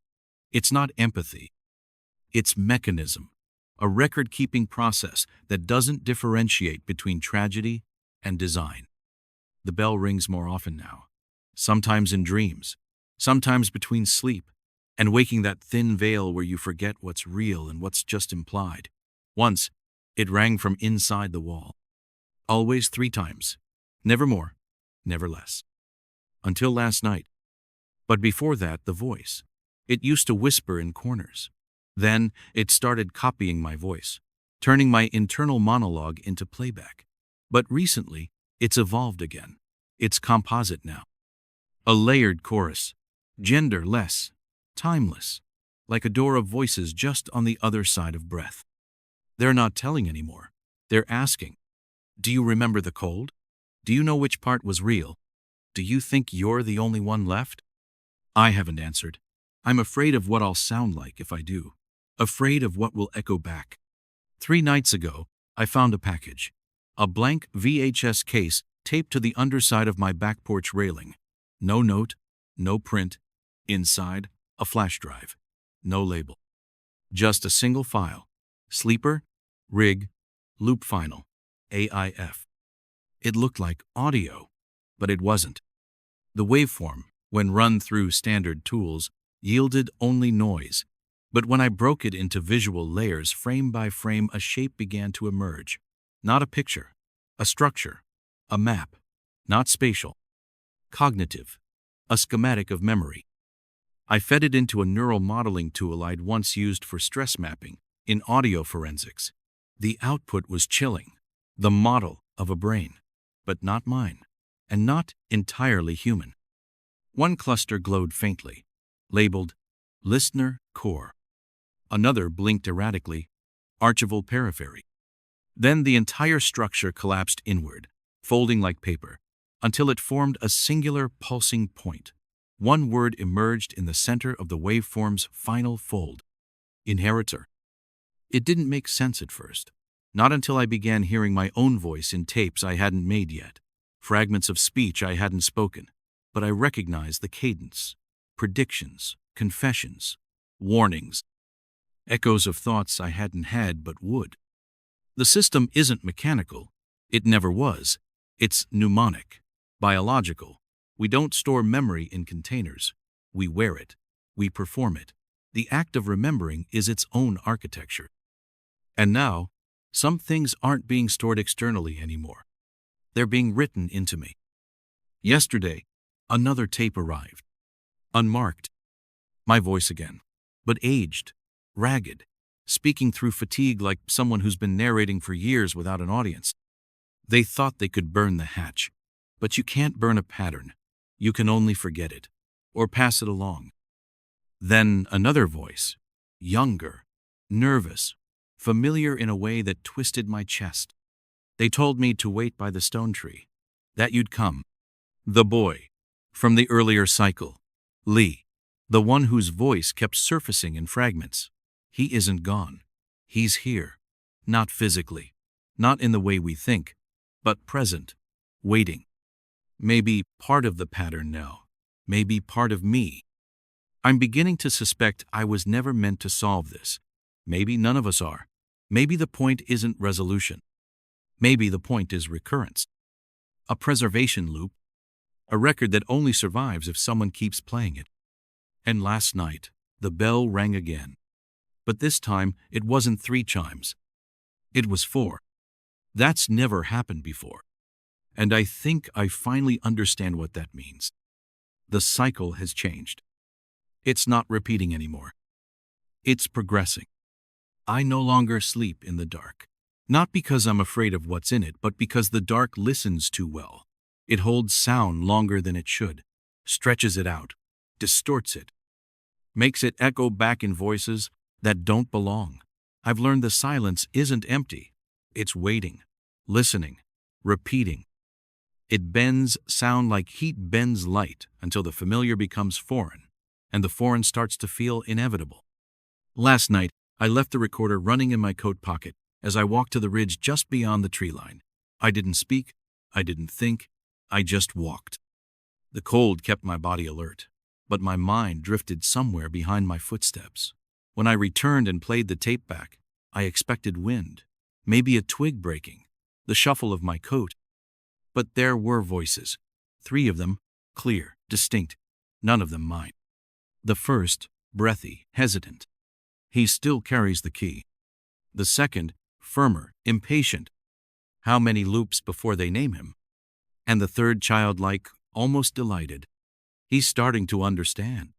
It's not empathy. It's mechanism, a record-keeping process that doesn't differentiate between tragedy and design. The bell rings more often now, sometimes in dreams, sometimes between sleep and waking, that thin veil where you forget what's real and what's just implied. Once, it rang from inside the wall. Always 3 times. Never more, never less. Until last night. But before that, the voice. It used to whisper in corners. Then, it started copying my voice, turning my internal monologue into playback. But recently, it's evolved again. It's composite now. A layered chorus, genderless, timeless, like a door of voices just on the other side of breath. They're not telling anymore. They're asking, do you remember the cold? Do you know which part was real? Do you think you're the only one left? I haven't answered. I'm afraid of what I'll sound like if I do. Afraid of what will echo back. 3 nights ago, I found a package. A blank VHS case taped to the underside of my back porch railing. No note, no print. Inside, a flash drive. No label. Just a single file. Sleeper, rig, loop final, AIF. It looked like audio, but it wasn't. The waveform, when run through standard tools, yielded only noise. But when I broke it into visual layers, frame by frame, a shape began to emerge. Not a picture, a structure, a map, not spatial, cognitive, a schematic of memory. I fed it into a neural modeling tool I'd once used for stress mapping in audio forensics. The output was chilling, the model of a brain, but not mine, and not entirely human. One cluster glowed faintly, labeled Listener Core. Another blinked erratically, Archival Periphery. Then the entire structure collapsed inward, folding like paper, until it formed a singular pulsing point. One word emerged in the center of the waveform's final fold. Inheritor. It didn't make sense at first. Not until I began hearing my own voice in tapes I hadn't made yet, fragments of speech I hadn't spoken, but I recognized the cadence, predictions, confessions, warnings, echoes of thoughts I hadn't had but would. The system isn't mechanical. It never was. It's mnemonic, biological. We don't store memory in containers. We wear it. We perform it. The act of remembering is its own architecture. And now, some things aren't being stored externally anymore. They're being written into me. Yesterday, another tape arrived. Unmarked. My voice again, but aged, ragged, speaking through fatigue like someone who's been narrating for years without an audience. They thought they could burn the hatch, but you can't burn a pattern. You can only forget it, or pass it along. Then another voice, younger, nervous, familiar in a way that twisted my chest. They told me to wait by the stone tree, that you'd come. The boy, from the earlier cycle, Lee, the one whose voice kept surfacing in fragments. He isn't gone. He's here, not physically, not in the way we think, but present, waiting. Maybe part of the pattern now. Maybe part of me. I'm beginning to suspect I was never meant to solve this. Maybe none of us are. Maybe the point isn't resolution. Maybe the point is recurrence. A preservation loop. A record that only survives if someone keeps playing it. And last night, the bell rang again. But this time, it wasn't 3 chimes. It was 4. That's never happened before. And I think I finally understand what that means. The cycle has changed. It's not repeating anymore. It's progressing. I no longer sleep in the dark. Not because I'm afraid of what's in it, but because the dark listens too well. It holds sound longer than it should, stretches it out, distorts it, makes it echo back in voices that don't belong. I've learned the silence isn't empty. It's waiting, listening, repeating. It bends sound like heat bends light until the familiar becomes foreign, and the foreign starts to feel inevitable. Last night, I left the recorder running in my coat pocket as I walked to the ridge just beyond the tree line. I didn't speak, I didn't think, I just walked. The cold kept my body alert, but my mind drifted somewhere behind my footsteps. When I returned and played the tape back, I expected wind, maybe a twig breaking, the shuffle of my coat. But there were voices, 3 of them, clear, distinct, none of them mine. The first, breathy, hesitant. He still carries the key. The second, firmer, impatient. How many loops before they name him? And the third, childlike, almost delighted. He's starting to understand.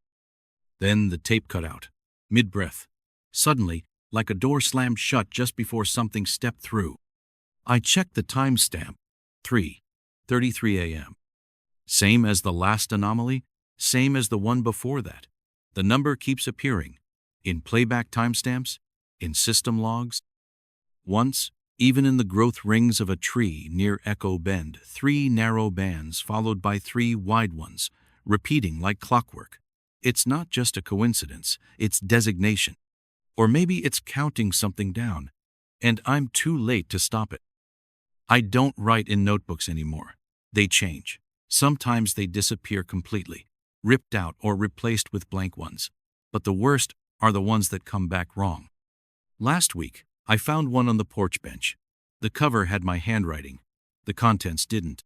Then the tape cut out, mid-breath. Suddenly, like a door slammed shut just before something stepped through. I checked the timestamp, 3:33 a.m. Same as the last anomaly, same as the one before that. The number keeps appearing, in playback timestamps, in system logs. Once, even in the growth rings of a tree near Echo Bend, 3 narrow bands followed by 3 wide ones, repeating like clockwork. It's not just a coincidence, it's designation. Or maybe it's counting something down, and I'm too late to stop it. I don't write in notebooks anymore. They change. Sometimes they disappear completely, ripped out or replaced with blank ones. But the worst are the ones that come back wrong. Last week, I found one on the porch bench. The cover had my handwriting. The contents didn't.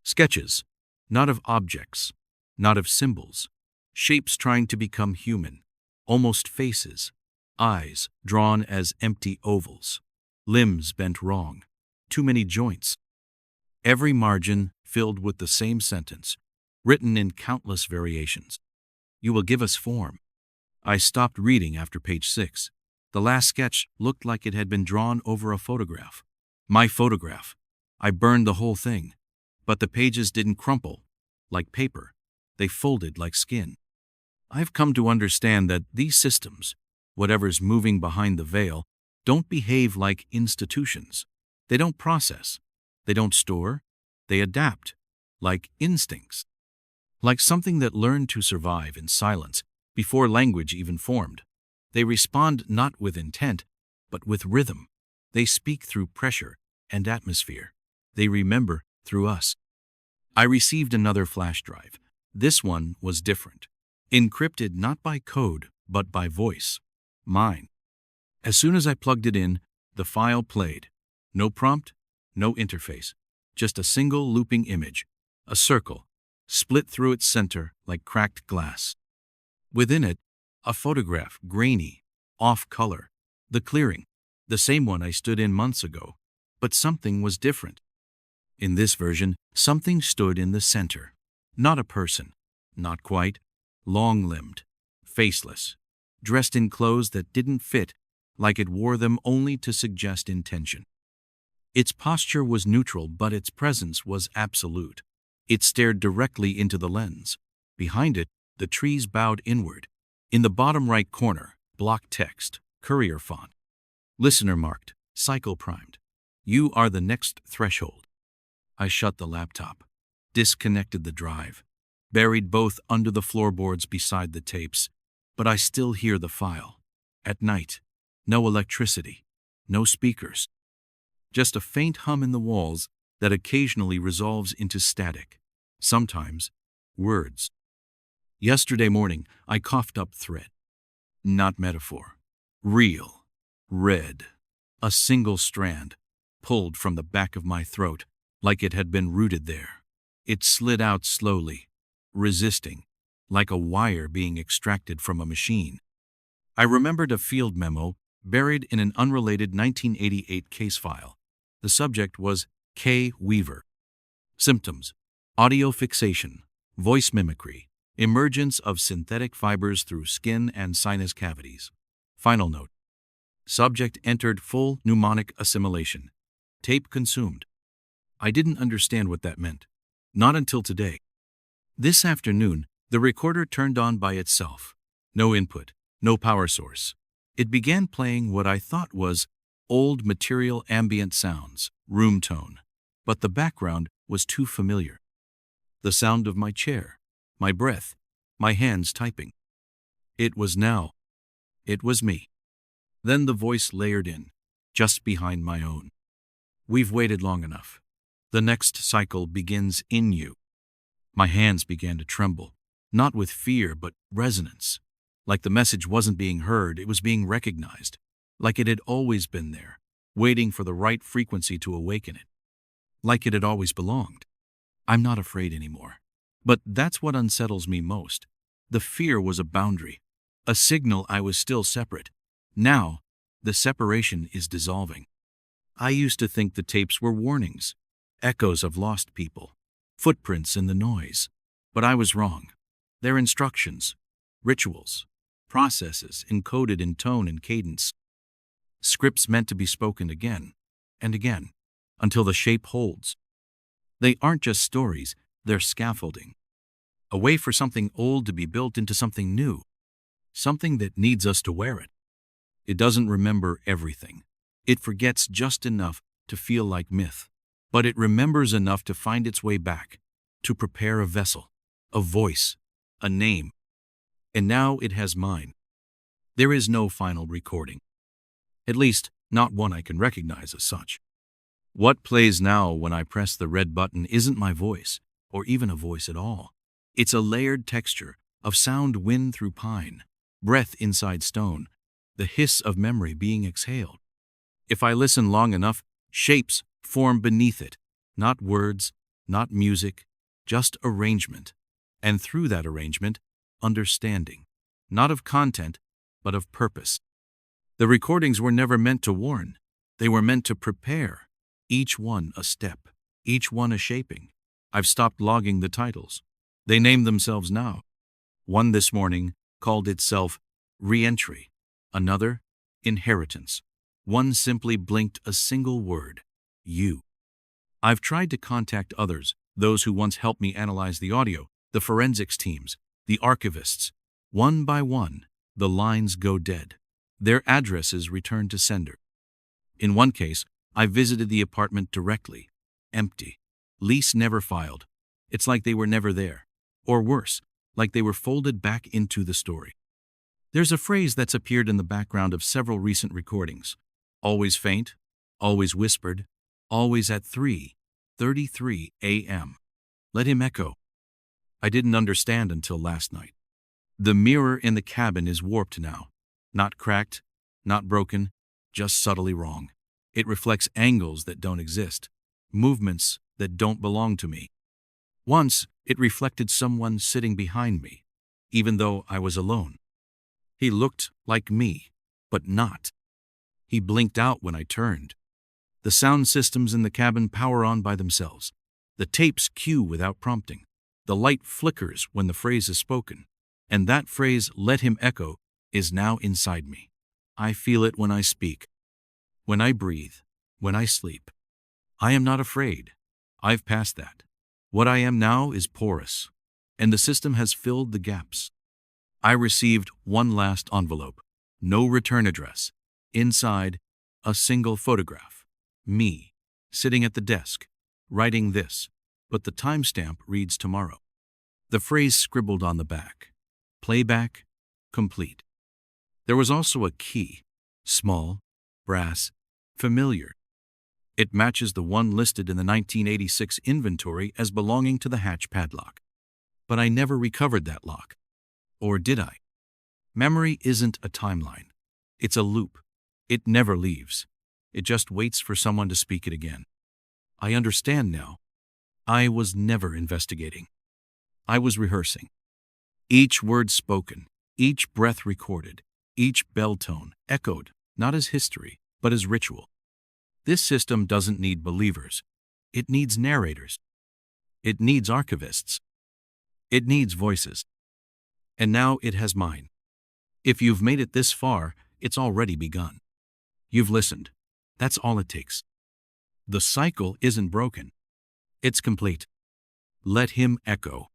Sketches, not of objects, not of symbols. Shapes trying to become human, almost faces. Eyes drawn as empty ovals. Limbs bent wrong. Too many joints. Every margin filled with the same sentence, written in countless variations. You will give us form. I stopped reading after page 6. The last sketch looked like it had been drawn over a photograph. My photograph. I burned the whole thing. But the pages didn't crumple, like paper. They folded like skin. I've come to understand that these systems, whatever's moving behind the veil, don't behave like institutions. They don't process. They don't store. They adapt, like instincts. Like something that learned to survive in silence before language even formed. They respond not with intent, but with rhythm. They speak through pressure and atmosphere. They remember through us. I received another flash drive. This one was different. Encrypted not by code, but by voice. Mine. As soon as I plugged it in, the file played. No prompt, no interface. Just a single looping image. A circle, split through its center like cracked glass. Within it, a photograph, grainy, off-color. The clearing, the same one I stood in months ago. But something was different. In this version, something stood in the center. Not a person. Not quite. Long-limbed. Faceless. Dressed in clothes that didn't fit, like it wore them only to suggest intention. Its posture was neutral, but its presence was absolute. It stared directly into the lens. Behind it, the trees bowed inward. In the bottom right corner, block text, courier font. Listener marked, cycle primed. You are the next threshold. I shut the laptop, disconnected the drive, buried both under the floorboards beside the tapes, but I still hear the file. At night, no electricity, no speakers. Just a faint hum in the walls that occasionally resolves into static. Sometimes, words. Yesterday morning, I coughed up thread. Not metaphor. Real. Red. A single strand, pulled from the back of my throat, like it had been rooted there. It slid out slowly, resisting, like a wire being extracted from a machine. I remembered a field memo buried in an unrelated 1988 case file. The subject was K. Weaver. Symptoms: audio fixation, voice mimicry, emergence of synthetic fibers through skin and sinus cavities. Final note: subject entered full mnemonic assimilation. Tape consumed. I didn't understand what that meant. Not until today. This afternoon, the recorder turned on by itself. No input, no power source. It began playing what I thought was old material ambient sounds, room tone. But the background was too familiar. The sound of my chair, my breath, my hands typing. It was now. It was me. Then the voice layered in, just behind my own. We've waited long enough. The next cycle begins in you. My hands began to tremble, not with fear but resonance. Like the message wasn't being heard, it was being recognized. Like it had always been there, waiting for the right frequency to awaken it. Like it had always belonged. I'm not afraid anymore. But that's what unsettles me most. The fear was a boundary, a signal I was still separate. Now, the separation is dissolving. I used to think the tapes were warnings, echoes of lost people, footprints in the noise. But I was wrong. They're instructions, rituals, processes encoded in tone and cadence. Scripts meant to be spoken again and again, until the shape holds. They aren't just stories, they're scaffolding. A way for something old to be built into something new. Something that needs us to wear it. It doesn't remember everything. It forgets just enough to feel like myth. But it remembers enough to find its way back, to prepare a vessel, a voice, a name. And now it has mine. There is no final recording. At least, not one I can recognize as such. What plays now when I press the red button isn't my voice, or even a voice at all. It's a layered texture of sound wind through pine, breath inside stone, the hiss of memory being exhaled. If I listen long enough, shapes form beneath it, not words, not music, just arrangement. And through that arrangement, understanding, not of content, but of purpose. The recordings were never meant to warn. They were meant to prepare. Each one a step, each one a shaping. I've stopped logging the titles. They name themselves now. One this morning called itself Reentry. Another, Inheritance. One simply blinked a single word, you. I've tried to contact others, those who once helped me analyze the audio, the forensics teams, the archivists. One by one, the lines go dead. Their addresses return to sender. In one case, I visited the apartment directly. Empty. Lease never filed. It's like they were never there. Or worse, like they were folded back into the story. There's a phrase that's appeared in the background of several recent recordings. Always faint, always whispered, always at 3:33 a.m. Let him echo. I didn't understand until last night. The mirror in the cabin is warped now. Not cracked, not broken, just subtly wrong. It reflects angles that don't exist, movements that don't belong to me. Once, it reflected someone sitting behind me, even though I was alone. He looked like me, but not. He blinked out when I turned. The sound systems in the cabin power on by themselves. The tapes cue without prompting. The light flickers when the phrase is spoken. And that phrase, let him echo, is now inside me. I feel it when I speak, when I breathe, when I sleep. I am not afraid. I've passed that. What I am now is porous, and the system has filled the gaps. I received one last envelope, no return address. Inside, a single photograph. Me, sitting at the desk, writing this, but the timestamp reads tomorrow. The phrase scribbled on the back. Playback, complete. There was also a key, small, brass, familiar. It matches the one listed in the 1986 inventory as belonging to the hatch padlock. But I never recovered that lock. Or did I? Memory isn't a timeline. It's a loop. It never leaves. It just waits for someone to speak it again. I understand now. I was never investigating. I was rehearsing. Each word spoken, each breath recorded, each bell tone echoed, not as history, but as ritual. This system doesn't need believers. It needs narrators. It needs archivists. It needs voices. And now it has mine. If you've made it this far, it's already begun. You've listened. That's all it takes. The cycle isn't broken. It's complete. Let him echo.